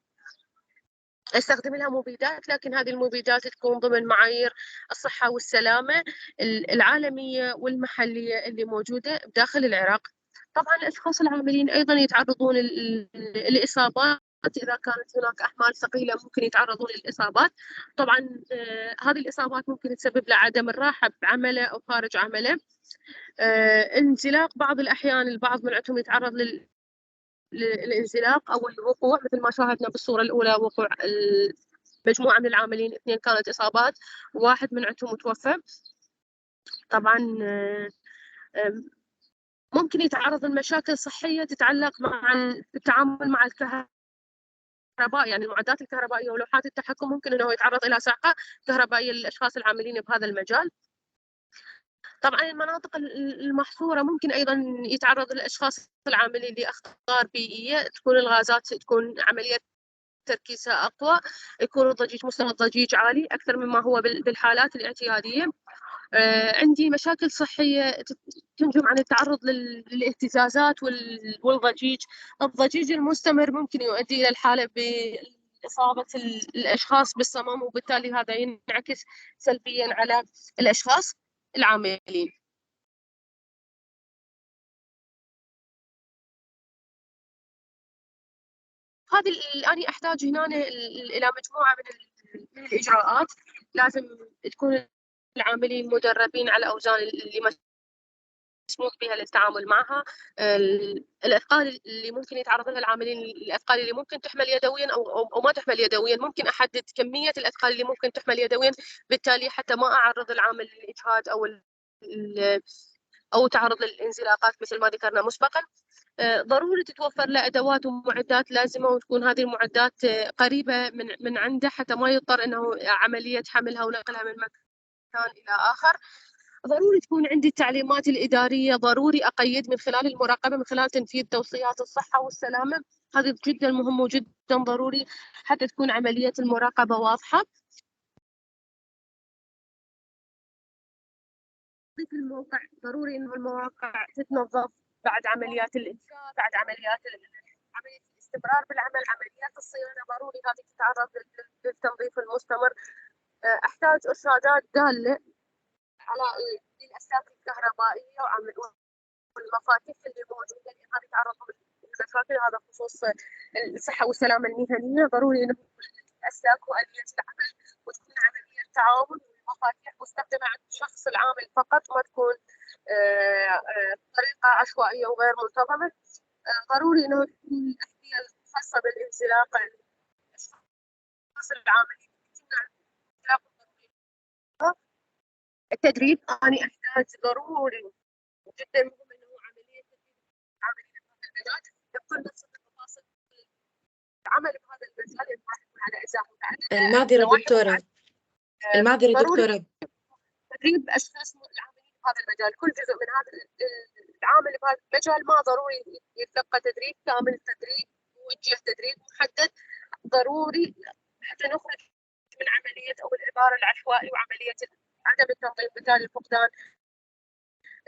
استخدم لها مبيدات، لكن هذه المبيدات تكون ضمن معايير الصحة والسلامة العالمية والمحلية اللي موجودة داخل العراق. طبعا الأشخاص العاملين أيضا يتعرضون للإصابات، إذا كانت هناك أحمال ثقيلة ممكن يتعرضون للإصابات. طبعا هذه الإصابات ممكن تسبب له عدم الراحة بعمله أو خارج عمله. انزلاق بعض الأحيان البعض من عندهم يتعرض الانزلاق أو الوقوع، مثل ما شاهدنا بالصورة الأولى وقوع مجموعة من العاملين، 2 كانت إصابات، واحد من عندهم توفى. طبعا ممكن يتعرض لمشاكل صحية تتعلق مع التعامل مع الكهرباء، يعني المعدات الكهربائية ولوحات التحكم، ممكن أنه يتعرض إلى صعقة كهربائية للأشخاص العاملين بهذا المجال. طبعا المناطق المحصورة ممكن أيضا يتعرض الأشخاص العاملين لأخطار بيئية، تكون الغازات تكون عملية تركيزها أقوى، يكون الضجيج مستوى الضجيج عالي أكثر مما هو بالحالات الاعتيادية. عندي مشاكل صحية تنجم عن التعرض للاهتزازات والضجيج. الضجيج المستمر ممكن يؤدي إلى الحالة بإصابة الأشخاص بالصمم، وبالتالي هذا ينعكس سلبيا على الأشخاص العاملين. هذه أنا أحتاج هنا إلى مجموعة من الإجراءات. لازم تكون العاملين مدربين على أوزان اللي مسموح بها للتعامل معها. الأثقال اللي ممكن يتعرض لها العاملين، الأثقال اللي ممكن تحمل يدويا أو ما تحمل يدويا، ممكن أحدد كمية الأثقال اللي ممكن تحمل يدويا، بالتالي حتى ما أعرض العامل للإجهاد أو تعرض للانزلاقات مثل ما ذكرنا مسبقا. ضروري تتوفر له أدوات ومعدات لازمة، وتكون هذه المعدات قريبة من عنده حتى ما يضطر أنه عملية حملها ونقلها من مكان إلى آخر. ضروري تكون عندي التعليمات الإدارية، ضروري أقيد من خلال المراقبة، من خلال تنفيذ توصيات الصحة والسلامة. هذا جدا مهم وجدا ضروري حتى تكون عملية المراقبة واضحة. في الموقع ضروري إنه المواقع تتنظف بعد عمليات الإنشاء، بعد عملية الاستمرار بالعمل، عمليات الصيانة ضروري هذه تتعرض للتنظيف المستمر. أحتاج إرشادات دالة على الأسلاك الكهربائية والمفاتيح اللي موجودة، لأن هذه تعرض للمشاكل، هذا خصوص الصحة والسلامة المهنية. ضروري إنه الأسلاك وآلية العمل وتكون عملية تعاون، والمفاتيح مستخدمة عند الشخص العامل فقط، ما تكون بطريقة عشوائية وغير منتظمة. ضروري إنه تكون الأحذية الخاصة بالانزلاق الأشخاص العاملين تمنع الانزلاق الضروري. التدريب أنا أحتاج ضروري جدا مهم إنه عملية تدريب العاملين بهذا المجال بكل نفس التفاصيل العمل بهذا المجال، اللي راح يكون على أجزاء متعددة. المعذرة دكتورة، تدريب أشخاص العاملين بهذا المجال، كل جزء من هذا العامل بهذا المجال ما ضروري يتلقى تدريب كامل، تدريب موجه، تدريب محدد ضروري حتى نخرج من عملية أو الإبار العشوائي وعملية عدم التنظيف، بالتالي فقدان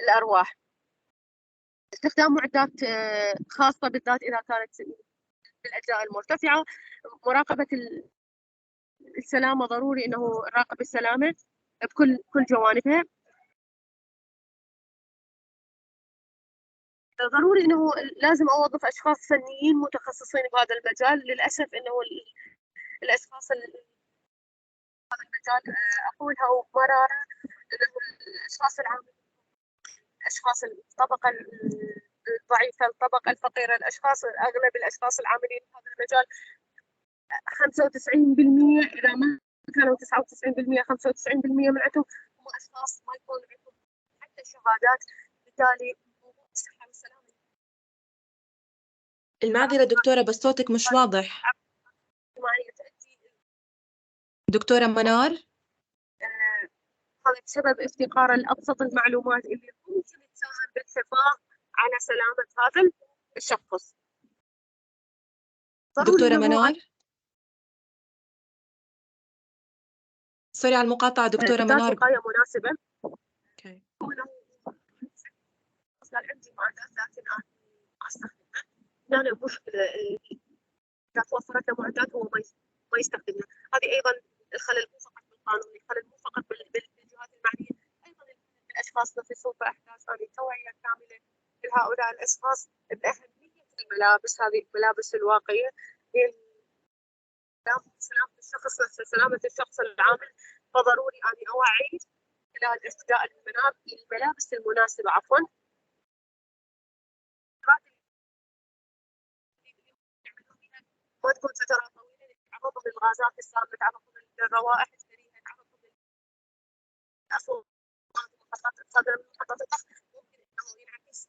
الأرواح. استخدام معدات خاصة بالذات إذا كانت بالأجزاء المرتفعة. مراقبة السلامة، ضروري إنه نراقب السلامة بكل جوانبها. ضروري إنه لازم أوظف أشخاص فنيين متخصصين بهذا المجال. للأسف إنه الأشخاص هذا المجال أقولها ومرارة، إنه الأشخاص العاملين، أشخاص الطبقة الضعيفة، الطبقة الفقيرة، أغلب الأشخاص العاملين في هذا المجال 95% إذا ما كانوا 99%، 95% من عندهم هم أشخاص ما يكون عندهم حتى شهادات، بالتالي موضوع الصحة والسلامة. المعذرة دكتورة بس صوتك مش واضح. دكتورة منار؟ هذا بسبب افتقار لأبسط المعلومات اللي ممكن تساهم بالحفاظ على سلامة هذا الشخص. دكتورة منار، سوري على المقاطعة دكتورة منار. وقاية مناسبة. اوكي. قال عندي معدات لكن أنا ما أستخدمها. هنا المشكلة إذا توفرت له معدات هو ما يستخدمها. هذه أيضا الخلل مو فقط بالقانون، الخلل مو فقط بالجهات المعنية، أيضا الأشخاص نفسهم. فأحتاج أن توعية كاملة لهؤلاء الأشخاص بأهمية الملابس، هذه الملابس الواقية سلامة الشخص نفسه، سلامة الشخص العامل. فضروري أن أوعي خلال ارتداء الملابس المناسبة ما تكون فترات طويلة، تعرضهم للغازات السامة، تعرضهم للروائح الكريهة، تعرضهم للأصوات، محطات الصدر، محطات الضغط، ممكن أنه ينعكس.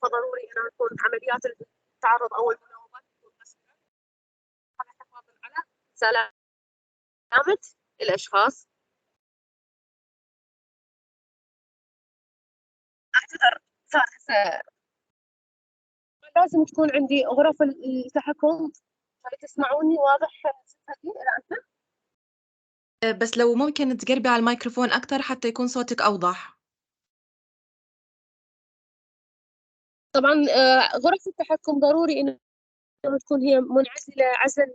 فضروري أن تكون عمليات التعرض أو المناوبات تكون قصيرة حفاظا على سلامة الأشخاص. أعتذر صار هسه لازم تكون عندي غرف التحكم. هل تسمعوني واضح إلى أنت؟ بس لو ممكن تقربي على الميكروفون أكتر حتى يكون صوتك أوضح. طبعا غرف التحكم ضروري انه تكون هي منعزله عزل،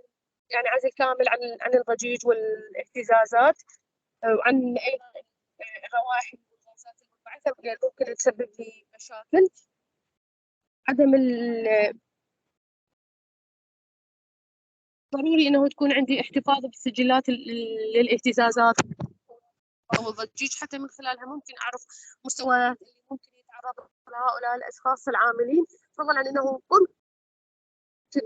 يعني عزل كامل عن الضجيج والاهتزازات، وعن ايضا الروائح والغازات المنبعثه اللي ممكن تسبب لي مشاكل. عدم ضروري انه تكون عندي احتفاظ بسجلات للاهتزازات او الضجيج، حتى من خلالها ممكن اعرف مستويات اللي ممكن يتعرض لها هؤلاء الاشخاص العاملين، فضلا عن انه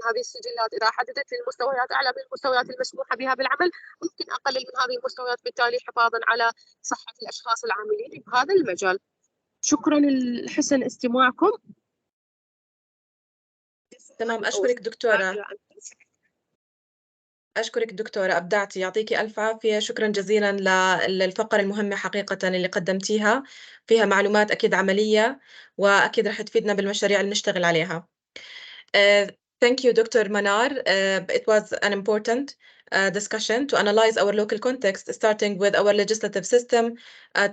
هذه السجلات إذا حددت لي المستويات أعلى من المستويات المسموحة بها بالعمل، ممكن أقلل من هذه المستويات، بالتالي حفاظا على صحة الأشخاص العاملين بهذا المجال. شكرا لحسن استماعكم. تمام، أشكرك دكتورة. أشكرك دكتورة، أبدعتي، يعطيكي ألف عافية. شكرا جزيلا للفقرة المهمة حقيقة اللي قدمتيها، فيها معلومات أكيد عملية وأكيد رح تفيدنا بالمشاريع اللي نشتغل عليها. Thank you, Dr. Manar. It was an important discussion to analyze our local context, starting with our legislative system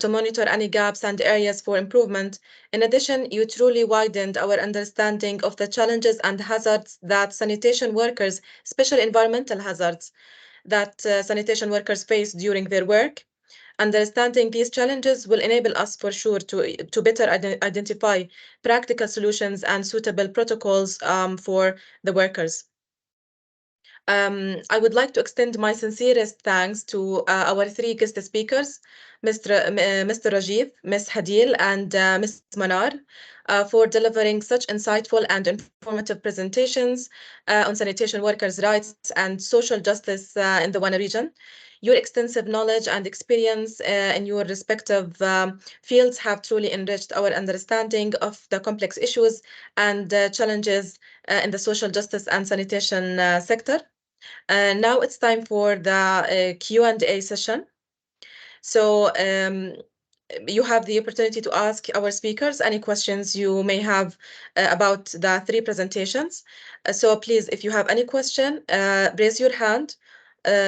to monitor any gaps and areas for improvement. In addition, you truly widened our understanding of the challenges and hazards that sanitation workers, especially environmental hazards, that sanitation workers face during their work. Understanding these challenges will enable us for sure to better identify practical solutions and suitable protocols for the workers. I would like to extend my sincerest thanks to our three guest speakers, Mr. Rajeev, Ms. Hadeel, and Ms. Manar, for delivering such insightful and informative presentations on sanitation workers' rights and social justice in the WANA region. Your extensive knowledge and experience in your respective fields have truly enriched our understanding of the complex issues and challenges in the social justice and sanitation sector. Now it's time for the Q&A session. So you have the opportunity to ask our speakers any questions you may have about the three presentations. So please, if you have any question, raise your hand.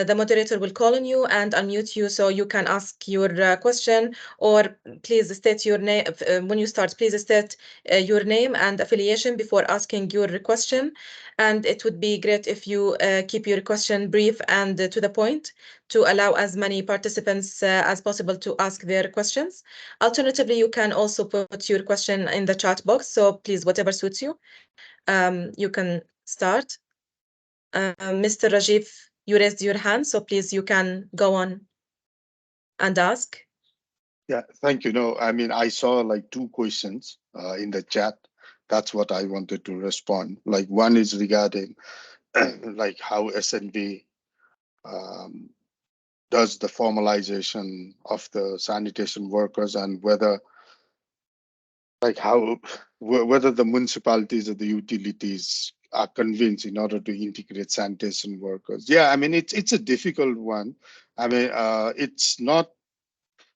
The moderator will call on you and unmute you so you can ask your question, or please state your name. When you start, please state your name and affiliation before asking your question. And it would be great if you keep your question brief and to the point to allow as many participants as possible to ask their questions. Alternatively, you can also put your question in the chat box. So please, whatever suits you, you can start. Mr. Rajeev, you raised your hand, so please, you can go on and ask. Yeah, thank you. No, I mean, I saw like two questions in the chat. That's what I wanted to respond. Like one is regarding like how SNV does the formalization of the sanitation workers, and whether like whether the municipalities or the utilities are convinced in order to integrate sanitation workers. Yeah, I mean, it's a difficult one. I mean, it's not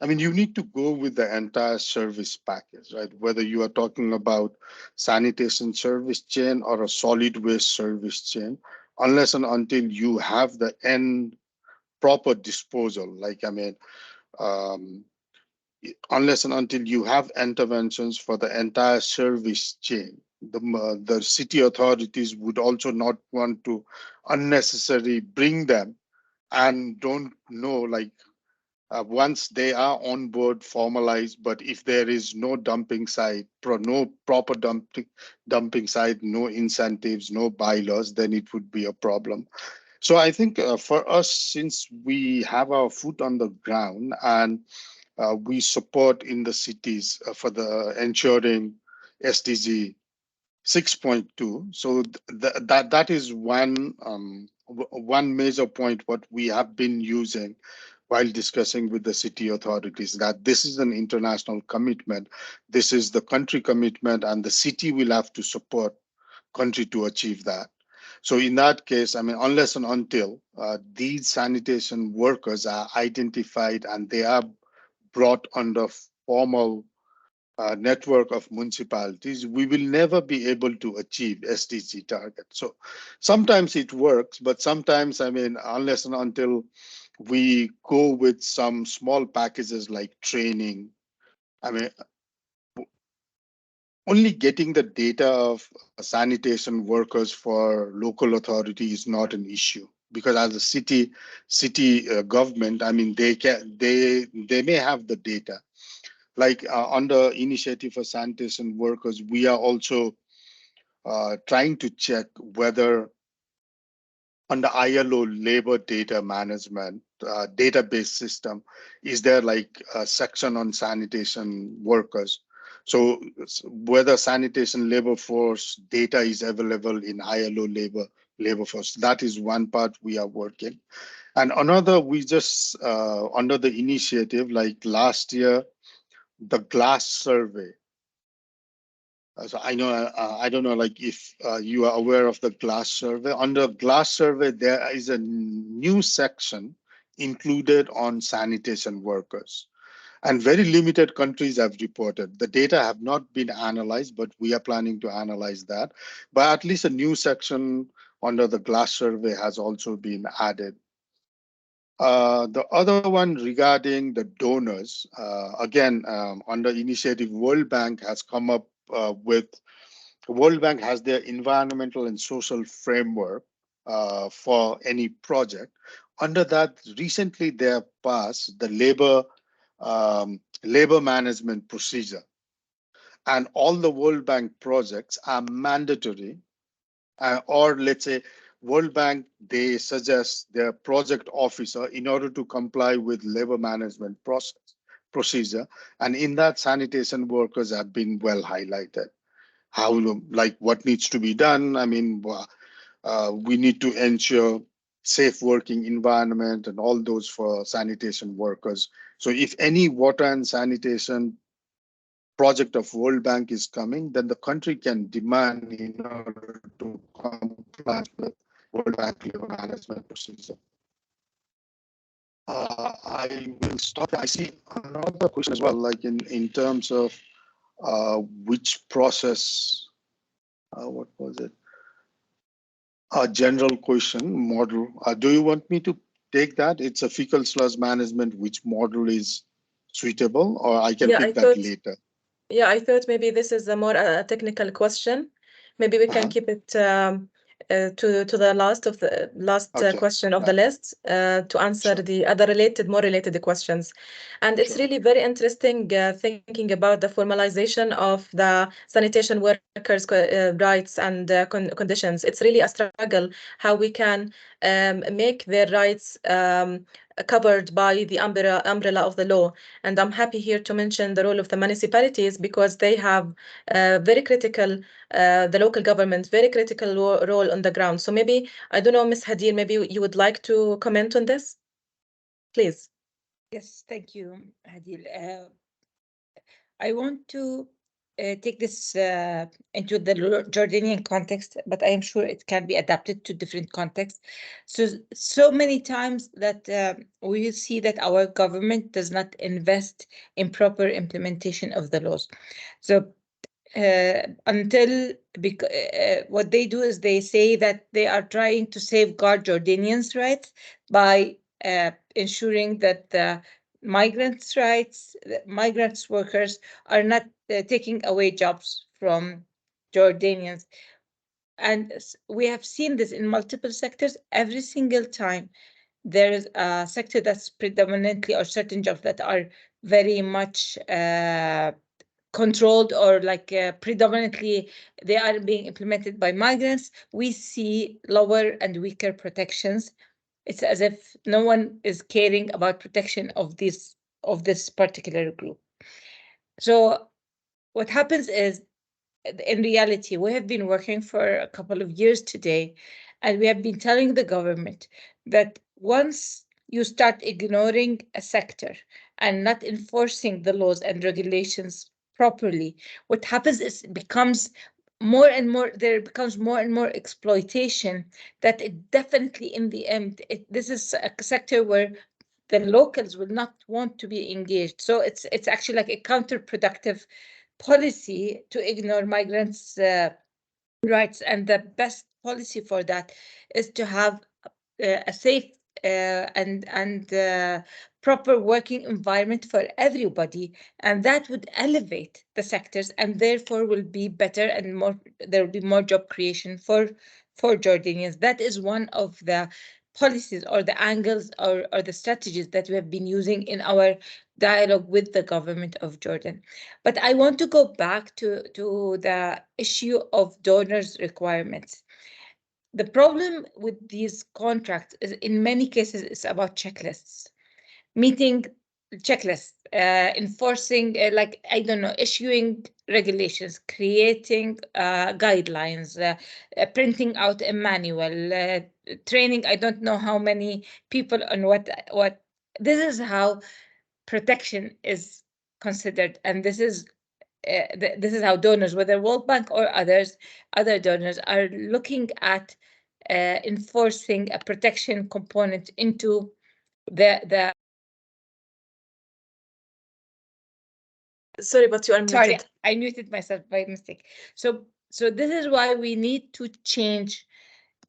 I mean, you need to go with the entire service package, right? Whether you are talking about sanitation service chain or a solid waste service chain, unless and until you have the end proper disposal, like, I mean, um, unless and until you have interventions for the entire service chain, the city authorities would also not want to unnecessarily bring them and don't know, like, once they are on board, formalized, but if there is no dumping site, no proper dumping site, no incentives, no bylaws, then it would be a problem. So I think for us, since we have our foot on the ground and we support in the cities for the ensuring SDG 6.2. So that is one major point what we have been using while discussing with the city authorities, that this is an international commitment. This is the country commitment, and the city will have to support country to achieve that. So in that case, I mean, unless and until these sanitation workers are identified and they are brought under formal network of municipalities, we will never be able to achieve SDG target. So sometimes it works, but sometimes, I mean, unless and until we go with some small packages like training, I mean, only getting the data of sanitation workers for local authority is not an issue, because as a city government, I mean, they may have the data. Like under Initiative for Sanitation Workers, we are also trying to check whether under ILO labor data management database system, is there like a section on sanitation workers? So whether sanitation labor force data is available in ILO labor force, that is one part we are working. And another, we just under the initiative, like last year, the GLASS survey. So I know, I don't know, like if you are aware of the GLASS survey. Under GLASS survey, there is a new section included on sanitation workers. And very limited countries have reported. The data have not been analyzed, but we are planning to analyze that. But at least a new section under the GLASS survey has also been added. The other one regarding the donors, again, under initiative, World Bank has come up with, World Bank has their environmental and social framework for any project. Under that, recently they have passed the labor management procedure, and all the World Bank projects are mandatory, or let's say World Bank, they suggest their project officer in order to comply with labor management procedure. And in that, sanitation workers have been well highlighted. How, like, what needs to be done? I mean, we need to ensure safe working environment and all those for sanitation workers. So if any water and sanitation project of World Bank is coming, then the country can demand in order to comply with World Bank labor management procedure. I will stop. I see another question as well, like in terms of which process, what was it? A general question model. Do you want me to take that? It's a fecal sludge management. Which model is suitable, or I can pick that later? Yeah, I thought maybe this is a more technical question. Maybe we can keep it to the last question of the list to answer the other more related questions. And it's really very interesting thinking about the formalization of the sanitation workers' rights and conditions. It's really a struggle how we can make their rights covered by the umbrella of the law. And I'm happy here to mention the role of the municipalities, because they have very critical, the local government, very critical role on the ground. So maybe, I don't know, Ms. Hadeel, maybe you would like to comment on this? Please. Yes, thank you, Hadeel. I want to take this into the Jordanian context, but I am sure it can be adapted to different contexts. So many times that we see that our government does not invest in proper implementation of the laws. So what they do is they say that they are trying to safeguard Jordanians' rights by ensuring that the migrants' rights, migrants workers are not taking away jobs from Jordanians. And we have seen this in multiple sectors. Every single time there is a sector that's predominantly, or certain jobs that are very much controlled, or like predominantly they are being implemented by migrants, we see lower and weaker protections. It's as if no one is caring about protection of this particular group. So what happens is, in reality, we have been working for a couple of years today, and we have been telling the government that once you start ignoring a sector and not enforcing the laws and regulations properly, what happens is it becomes more and more, there becomes more and more exploitation, that it definitely in the end, this is a sector where the locals will not want to be engaged. So it's actually like a counterproductive policy to ignore migrants' rights. And the best policy for that is to have a safe and proper working environment for everybody, and that would elevate the sectors, and therefore will be better and more. There will be more job creation for Jordanians. That is one of the policies or the angles or the strategies that we have been using in our dialogue with the government of Jordan. But I want to go back to the issue of donors' requirements. The problem with these contracts is, in many cases, it's about checklists, meeting checklists, enforcing, like, I don't know, issuing regulations, creating guidelines, printing out a manual, training, I don't know how many people on what. This is how protection is considered, and this is how donors, whether World Bank or other donors, are looking at enforcing a protection component into the. Sorry, but you are muted. Sorry, I muted myself by mistake. So this is why we need to change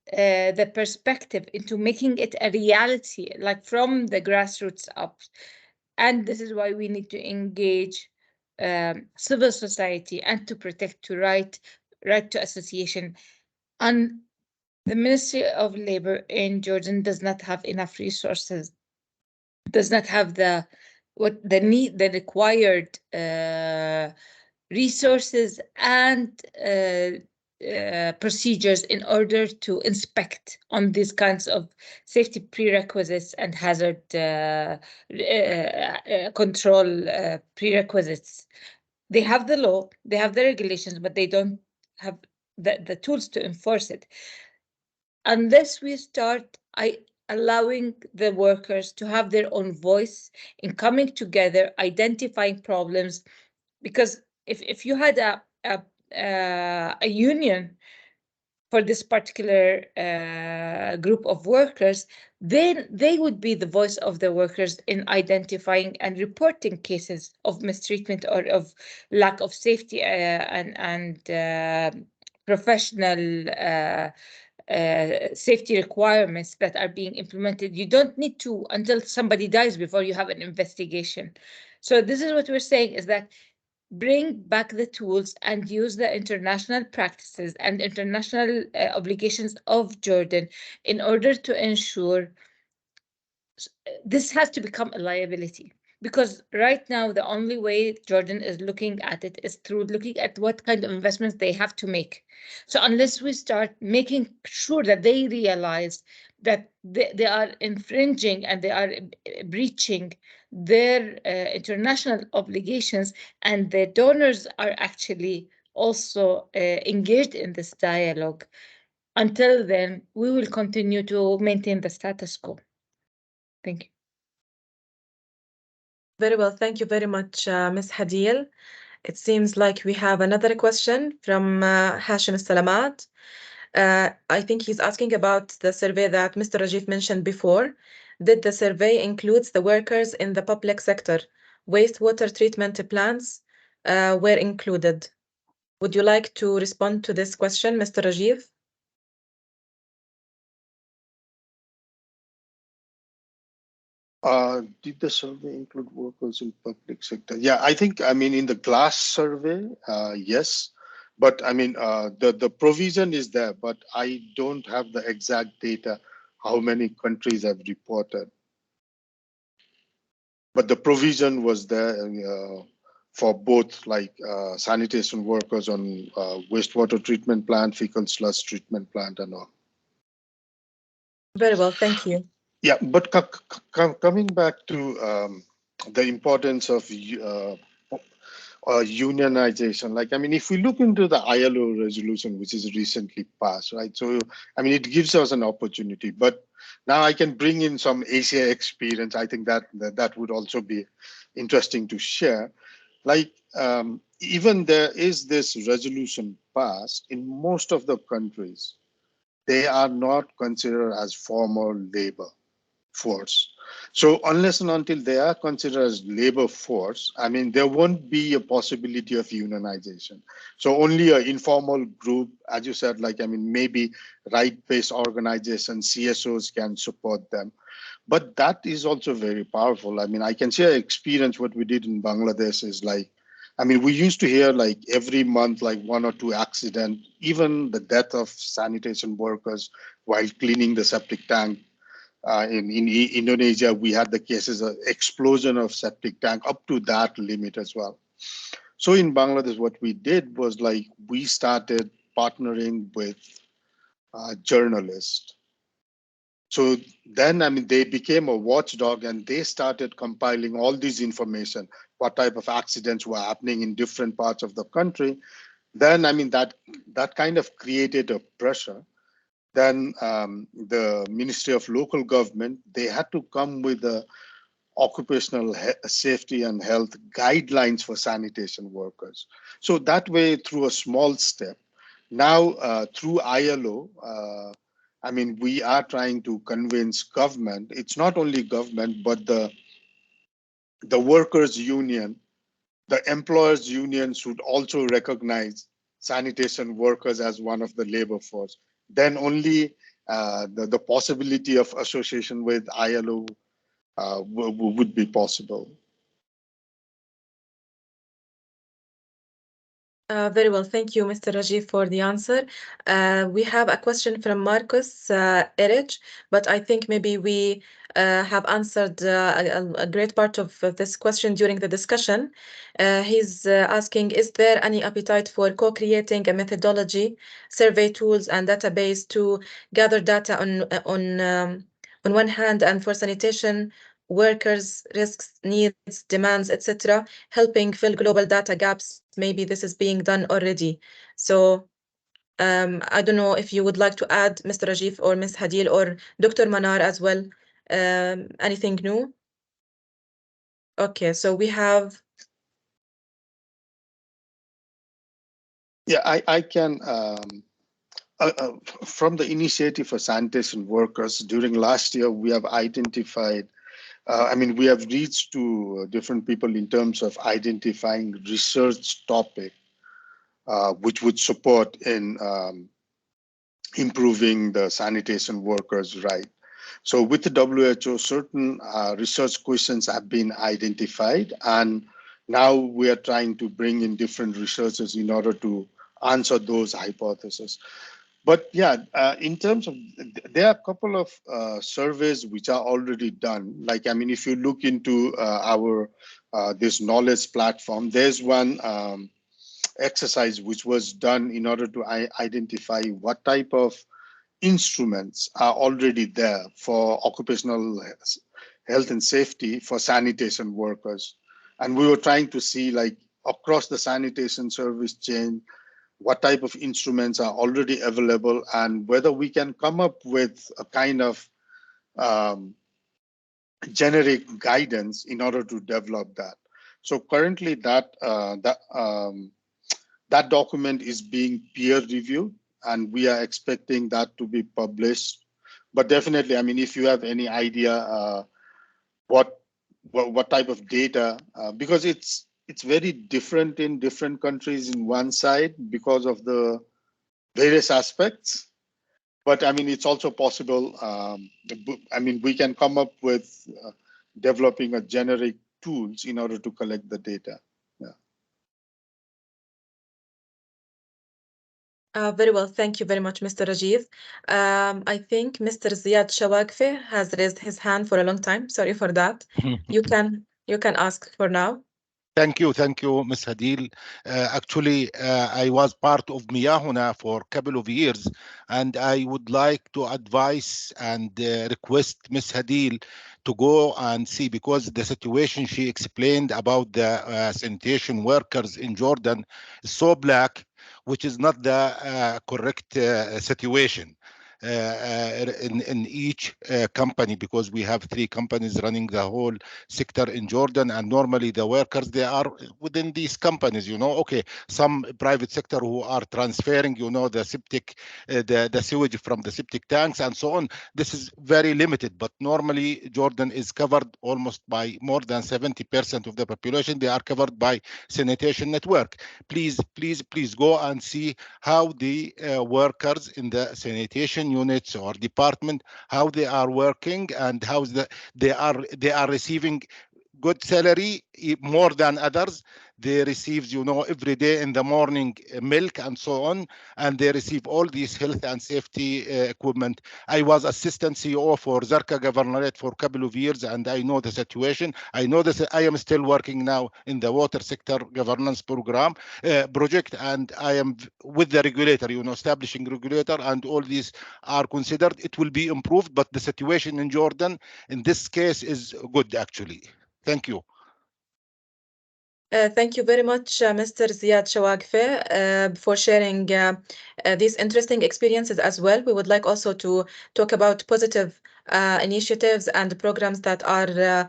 the perspective into making it a reality, like from the grassroots up. And this is why we need to engage civil society and to protect right to association. And the Ministry of Labor in Jordan does not have enough resources, does not have the required resources and procedures in order to inspect on these kinds of safety prerequisites and hazard control prerequisites. They have the law, they have the regulations, but they don't have the tools to enforce it. Unless we start allowing the workers to have their own voice in coming together, identifying problems, because if you had a union for this particular group of workers, then they would be the voice of the workers in identifying and reporting cases of mistreatment or of lack of safety and professional safety requirements that are being implemented. You don't need to until somebody dies before you have an investigation. So this is what we're saying, is that bring back the tools and use the international practices and international obligations of Jordan in order to ensure this has to become a liability. Because right now, the only way Jordan is looking at it is through looking at what kind of investments they have to make. So unless we start making sure that they realize that they are infringing and they are breaching their international obligations, and the donors are actually also engaged in this dialogue, until then, we will continue to maintain the status quo. Thank you. Very well. Thank you very much, Ms. Hadeel. It seems like we have another question from Hashim Salamat. I think he's asking about the survey that Mr. Rajeev mentioned before. Did the survey includes the workers in the public sector? Wastewater treatment plants were included. Would you like to respond to this question, Mr. Rajeev? Did the survey include workers in public sector? Yeah, I think, I mean, in the GLASS survey, yes. But I mean, the provision is there, but I don't have the exact data, how many countries have reported. But the provision was there for both like sanitation workers on wastewater treatment plant, fecal sludge treatment plant and all. Very well, thank you. Yeah, but coming back to the importance of unionization, like, I mean, if we look into the ILO resolution, which is recently passed, right? So, I mean, it gives us an opportunity, but now I can bring in some Asia experience. I think that would also be interesting to share. Like, even there is this resolution passed in most of the countries, they are not considered as formal labor force. So unless and until they are considered as labor force, I mean, there won't be a possibility of unionization. So only an informal group, as you said, like, I mean, maybe right-based organizations, CSOs can support them. But that is also very powerful. I mean, I can share experience. What we did in Bangladesh is like, I mean, we used to hear like every month, like 1 or 2 accidents, even the death of sanitation workers while cleaning the septic tank. In Indonesia, we had the cases of explosion of septic tank up to that limit as well. So in Bangladesh, what we did was like we started partnering with journalists. So then, I mean, they became a watchdog and they started compiling all this information, what type of accidents were happening in different parts of the country. Then, I mean, that kind of created a pressure. Then the Ministry of Local Government, they had to come with the occupational safety and health guidelines for sanitation workers. So that way, through a small step, now through ILO, I mean, we are trying to convince government. It's not only government, but the workers' union, the employers' union should also recognize sanitation workers as one of the labor force. Then only the possibility of association with ILO would be possible. Very well, thank you, Mr. Rajeev, for the answer. We have a question from Marcus Erich, but I think maybe we have answered a great part of this question during the discussion. He's asking, is there any appetite for co-creating a methodology, survey tools, and database to gather data on one hand, and for sanitation workers, risks, needs, demands, etc., helping fill global data gaps? Maybe this is being done already. So I don't know if you would like to add, Mr. Rajeev or Ms. Hadeel or Dr. Manar as well. Anything new? Okay, so we have. Yeah, I can. From the initiative for sanitation workers, during last year, we have identified, I mean, we have reached to different people in terms of identifying research topic, which would support in improving the sanitation workers' right. So with the WHO, certain research questions have been identified, and now we are trying to bring in different researchers in order to answer those hypotheses. But yeah, in terms of, there are a couple of surveys which are already done. Like, I mean, if you look into our this knowledge platform, there's one exercise which was done in order to identify what type of instruments are already there for occupational health and safety for sanitation workers. And we were trying to see, like, across the sanitation service chain, what type of instruments are already available and whether we can come up with a kind of generic guidance in order to develop that. So currently that document is being peer reviewed, and we are expecting that to be published. But definitely, I mean, if you have any idea what type of data, because it's very different in different countries in one side because of the various aspects. But I mean, it's also possible. I mean, we can come up with developing a generic tools in order to collect the data. Yeah. Very well. Thank you very much, Mr. Rajeev. I think Mr. Ziad Shawakfe has raised his hand for a long time. Sorry for that. You can ask for now. Thank you, Ms. Hadeel. Actually, I was part of MEN-REM for a couple of years, and I would like to advise and request Ms. Hadeel to go and see, because the situation she explained about the sanitation workers in Jordan is so black, which is not the correct situation. In each company, because we have 3 companies running the whole sector in Jordan, and normally the workers, they are within these companies, okay, some private sector who are transferring, the septic, the sewage from the septic tanks and so on. This is very limited, but normally Jordan is covered almost by more than 70% of the population. They are covered by sanitation network. Please go and see how the workers in the sanitation units or department, how they are working, and how they are receiving good salary more than others. They receive, every day in the morning milk and so on, and they receive all these health and safety equipment. I was assistant CEO for Zarqa Governorate for a couple of years, and I know the situation. I know this. I am still working now in the water sector governance project, and I am with the regulator, establishing regulator, and all these are considered. It will be improved, but the situation in Jordan in this case is good, actually. Thank you. Thank you very much, Mr. Ziad Shawakfe, for sharing these interesting experiences as well. We would like also to talk about positive initiatives and programs that are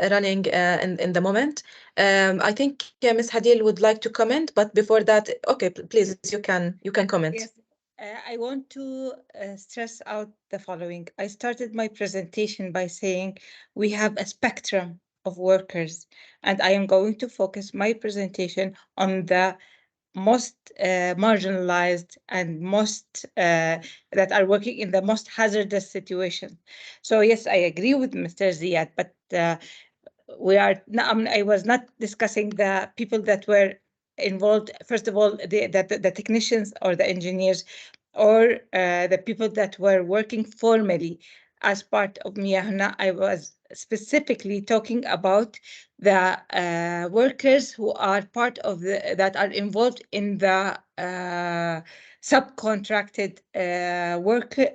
running in the moment. I think Ms. Hadeel would like to comment, but before that, okay, please, you can comment. Yes. I want to stress out the following. I started my presentation by saying we have a spectrum of workers, and I am going to focus my presentation on the most marginalized and most that are working in the most hazardous situation. So yes, I agree with Mr. Ziad, but I was not discussing the people that were involved. First of all, the technicians or the engineers, or the people that were working formally as part of MEN-REM. I was specifically talking about the workers who are part of that are involved in the subcontracted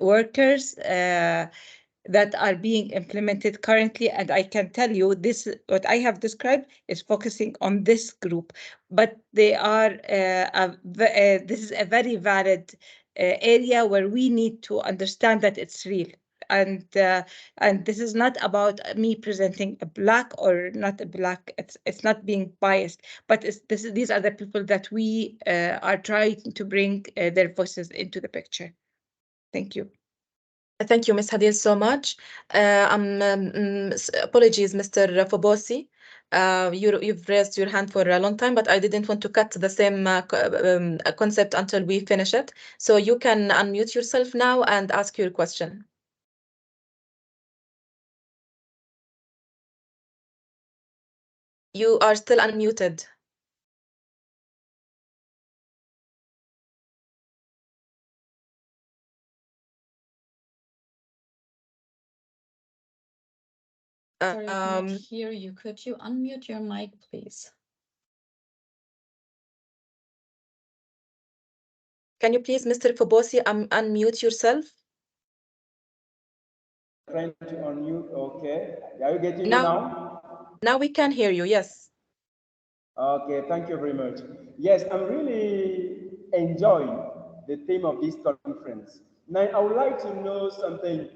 workers that are being implemented currently. And I can tell you this, what I have described is focusing on this group, but they are, this is a very valid area where we need to understand that it's real. And this is not about me presenting a black or not a black. It's not being biased, but these are the people that we are trying to bring their voices into the picture. Thank you. Thank you, Ms. Hadeel, so much. Apologies, Mr. Fobosi. You've raised your hand for a long time, but I didn't want to cut the same concept until we finish it. So you can unmute yourself now and ask your question. You are still unmuted. Sorry, I cannot hear you. Could you unmute your mic, please? Can you please, Mr. Fobosi, unmute yourself? Trying to unmute. Okay. Are you getting me now? Now we can hear you, yes. Okay, thank you very much. Yes, I'm really enjoying the theme of this conference. Now, I would like to know something.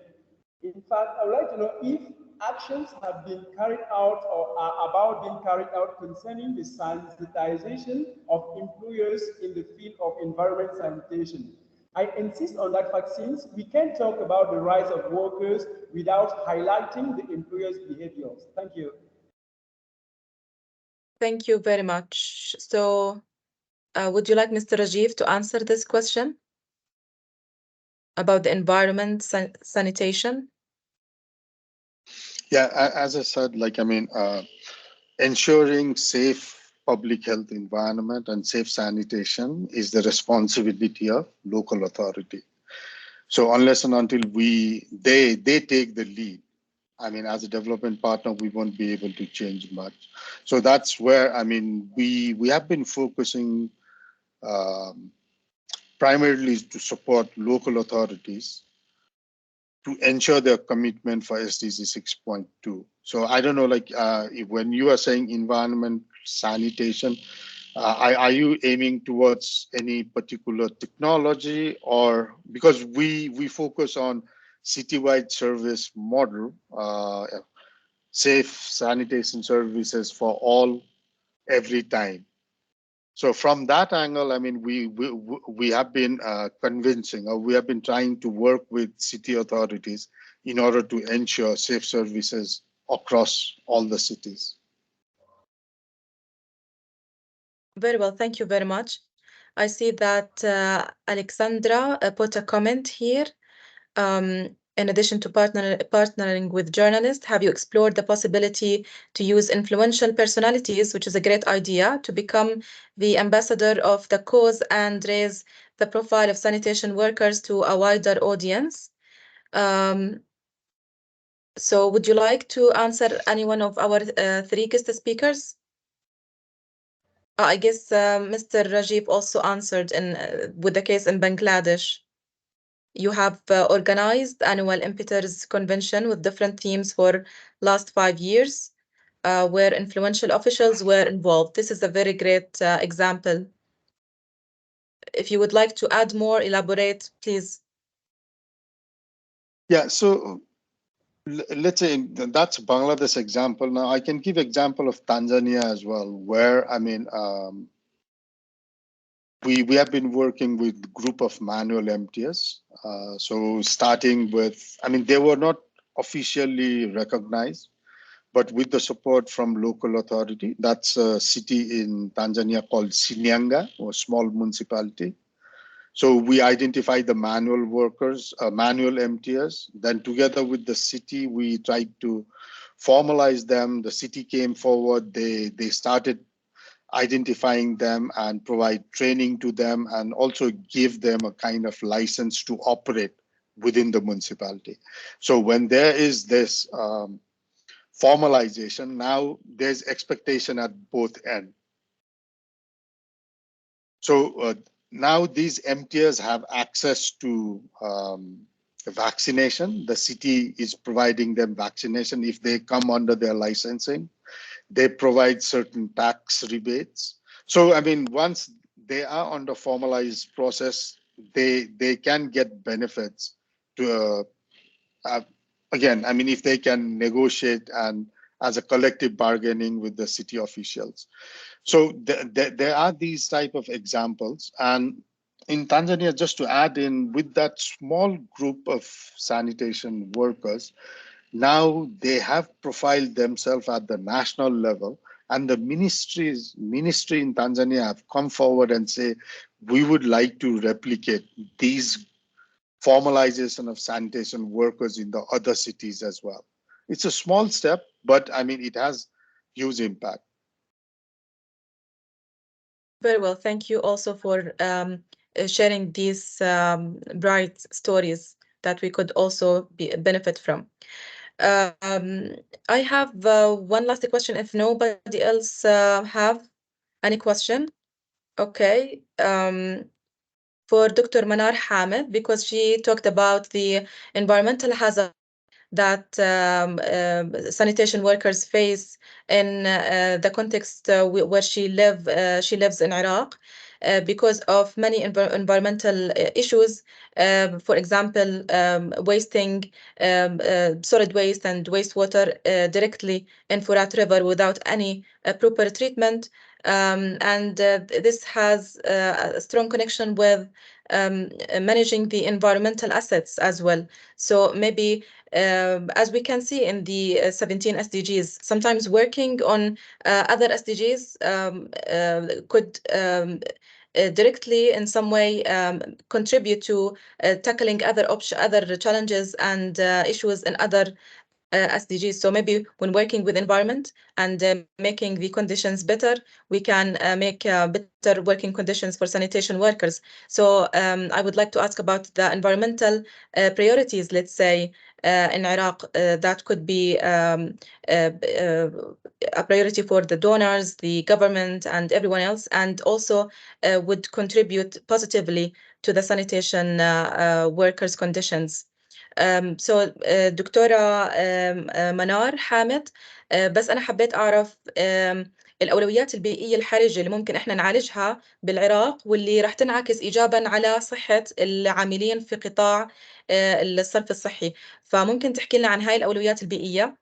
In fact, I would like to know if actions have been carried out or are about being carried out concerning the sensitization of employers in the field of environment sanitation. I insist on that fact since we can't talk about the rights of workers without highlighting the employers' behaviors. Thank you. Thank you very much. So, would you like Mr. Rajeev to answer this question about the environment sanitation? Yeah, as I said, like, I mean, ensuring safe public health environment and safe sanitation is the responsibility of local authority. So unless and until they take the lead, I mean, as a development partner, we won't be able to change much. So that's where, I mean, we have been focusing primarily to support local authorities to ensure their commitment for SDG 6.2. So I don't know, like, when you are saying environment sanitation, are you aiming towards any particular technology, or because we focus on citywide service model, safe sanitation services for all, every time. So from that angle, I mean, we have been convincing, or we have been trying to work with city authorities in order to ensure safe services across all the cities. Very well, thank you very much. I see that Alexandra put a comment here. In addition to partnering with journalists, have you explored the possibility to use influential personalities, which is a great idea, to become the ambassador of the cause and raise the profile of sanitation workers to a wider audience? So would you like to answer any one of our three guest speakers? I guess Mr. Rajeev also answered with the case in Bangladesh. You have organized annual Impeters Convention with different themes for last 5 years, where influential officials were involved. This is a very great example. If you would like to add more, elaborate, please. Yeah, so let's say that's Bangladesh example. Now I can give example of Tanzania as well, where, I mean, we have been working with group of manual MTS. So starting with, I mean, they were not officially recognized, but with the support from local authority. That's a city in Tanzania called Shinyanga, or small municipality. So we identified the manual workers, manual MTS. Then together with the city, we tried to formalize them. The city came forward. They started identifying them and provide training to them, and also give them a kind of license to operate within the municipality. So when there is this formalization, now there's expectation at both ends. So now these MTS have access to vaccination. The city is providing them vaccination if they come under their licensing. They provide certain tax rebates. So, I mean, once they are on the formalized process, they can get benefits to, again, I mean, if they can negotiate and as a collective bargaining with the city officials. So there are these type of examples. And in Tanzania, just to add in, with that small group of sanitation workers, now they have profiled themselves at the national level, and the ministry in Tanzania have come forward and say, we would like to replicate these formalization of sanitation workers in the other cities as well. It's a small step, but I mean, it has huge impact. Very well. Thank you also for sharing these bright stories that we could also benefit from. I have one last question if nobody else have any question. Okay. For Dr. Manar Hamid, because she talked about the environmental hazard that sanitation workers face in the context where she lives in Iraq. because of many environmental issues, for example, wasting solid waste and wastewater directly in Furat River without any proper treatment. And this has a strong connection with managing the environmental assets as well. So maybe as we can see in the 17 SDGs, sometimes working on other SDGs could directly in some way contribute to tackling other challenges and issues in other SDGs. So maybe when working with environment and making the conditions better, we can make better working conditions for sanitation workers. So I would like to ask about the environmental priorities, let's say, in Iraq, that could be a priority for the donors, the government, and everyone else, and also would contribute positively to the sanitation workers' conditions. So دكتورة منار حامد، بس أنا حبيت أعرف الأولويات البيئية الحرجة اللي ممكن إحنا نعالجها بالعراق واللي راح تنعكس إيجاباً على صحة العاملين في قطاع الصرف الصحي. فممكن تحكي لنا عن هاي الأولويات البيئية؟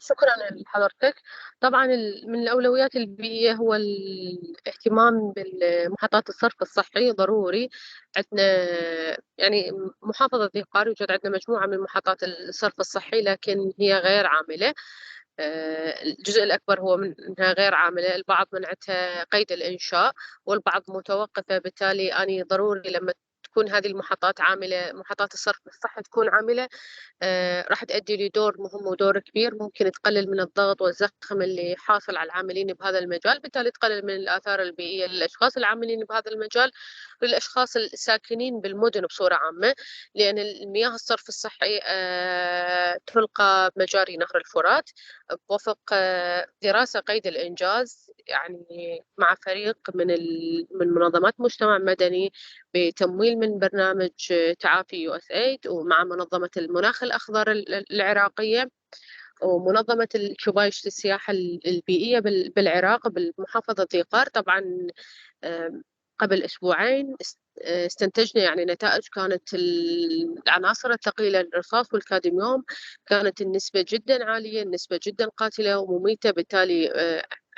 شكرا لحضرتك. طبعا من الأولويات البيئية هو الاهتمام بالمحطات الصرف الصحي ضروري. عندنا يعني محافظة ذي قار يوجد عندنا مجموعة من محطات الصرف الصحي لكن هي غير عاملة. الجزء الأكبر هو منها غير عاملة، البعض منعتها قيد الإنشاء والبعض متوقفة. بالتالي أنا ضروري لما تكون هذه المحطات عاملة، محطات الصرف الصحي تكون عاملة، راح تؤدي لي دور مهم ودور كبير، ممكن تقلل من الضغط والزخم اللي حاصل على العاملين بهذا المجال، بالتالي تقلل من الآثار البيئية للأشخاص العاملين بهذا المجال وللأشخاص الساكنين بالمدن بصورة عامة. لأن المياه الصرف الصحي تلقى بمجاري نهر الفرات بوفق دراسة قيد الإنجاز، يعني مع فريق من منظمات مجتمع مدني بتمويل من برنامج تعافي USAID ومع منظمة المناخ الأخضر العراقية ومنظمة الشبايش للسياحة البيئية بالعراق بالمحافظة ذي قار. طبعا قبل أسبوعين استنتجنا يعني نتائج، كانت العناصر الثقيلة الرصاص والكادميوم كانت النسبة جدا عالية، النسبة جدا قاتلة ومميتة. بالتالي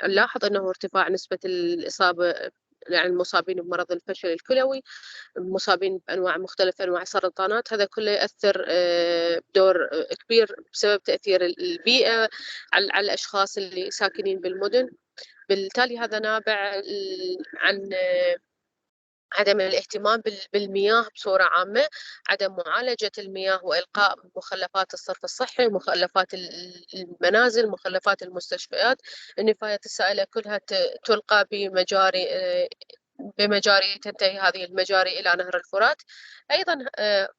نلاحظ أنه ارتفاع نسبة الإصابة، يعني المصابين بمرض الفشل الكلوي، المصابين بأنواع مختلفة، أنواع السرطانات، هذا كله يأثر بدور كبير بسبب تأثير البيئة على الأشخاص اللي ساكنين بالمدن. بالتالي هذا نابع عن عدم الاهتمام بالمياه بصورة عامة، عدم معالجة المياه وإلقاء مخلفات الصرف الصحي، مخلفات المنازل، مخلفات المستشفيات، النفايات السائلة كلها تلقى بمجاري تنتهي هذه المجاري إلى نهر الفرات. أيضا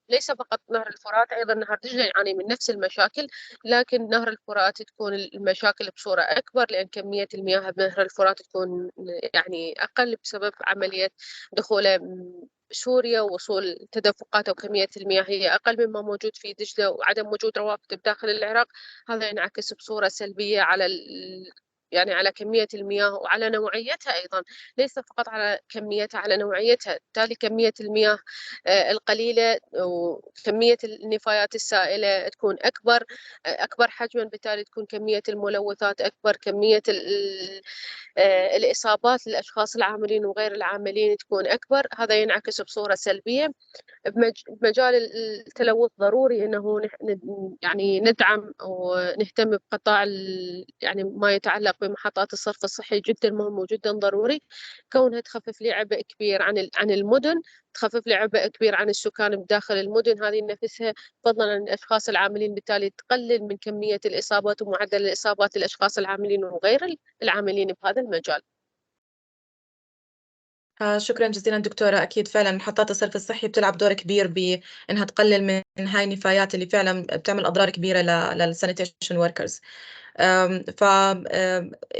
ليس فقط نهر الفرات، أيضا نهر دجلة يعاني من نفس المشاكل، لكن نهر الفرات تكون المشاكل بصورة أكبر لأن كمية المياه بنهر الفرات تكون يعني أقل بسبب عملية دخوله سوريا ووصول تدفقات وكمية المياه هي أقل مما موجود في دجلة، وعدم وجود روابط بداخل العراق هذا ينعكس بصورة سلبية على يعني على كمية المياه وعلى نوعيتها أيضا، ليس فقط على كميتها، على نوعيتها. بالتالي كمية المياه القليلة وكمية النفايات السائلة تكون أكبر حجما، بالتالي تكون كمية الملوثات أكبر، كمية الإصابات للأشخاص العاملين وغير العاملين تكون أكبر. هذا ينعكس بصورة سلبية. بمجال التلوث ضروري أنه يعني ندعم ونهتم بقطاع يعني ما يتعلق بمحطات الصرف الصحي، جدا مهم وجدا ضروري، كونها تخفف لي عبء كبير عن المدن، تخفف لي عبء كبير عن السكان بداخل المدن هذه نفسها، فضلا عن الأشخاص العاملين، بالتالي تقلل من كمية الإصابات ومعدل الإصابات للأشخاص العاملين وغير العاملين بهذا المجال. شكرا جزيلا دكتورة. أكيد فعلا محطات الصرف الصحي بتلعب دور كبير بأنها تقلل من هاي النفايات اللي فعلا بتعمل أضرار كبيرة للسانيتيشن workers.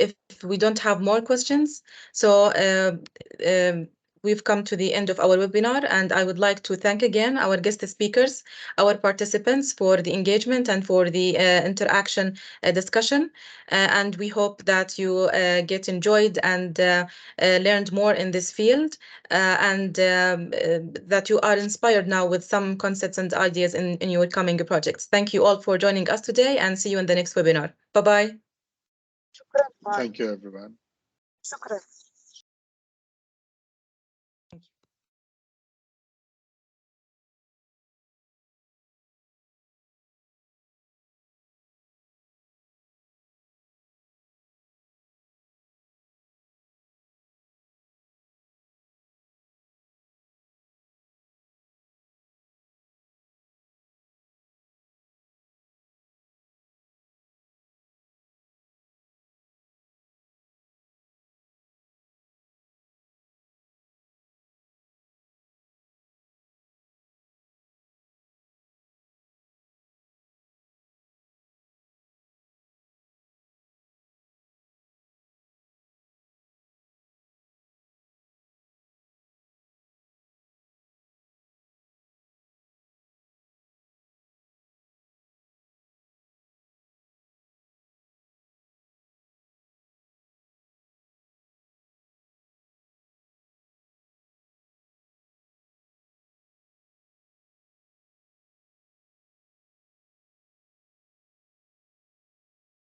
If we don't have more questions, so we've come to the end of our webinar, and I would like to thank again our guest speakers, our participants for the engagement and for the interaction discussion. And we hope that you get enjoyed and learned more in this field, and that you are inspired now with some concepts and ideas in your coming projects. Thank you all for joining us today, and see you in the next webinar. Bye-bye. Thank you, everyone. شكرا.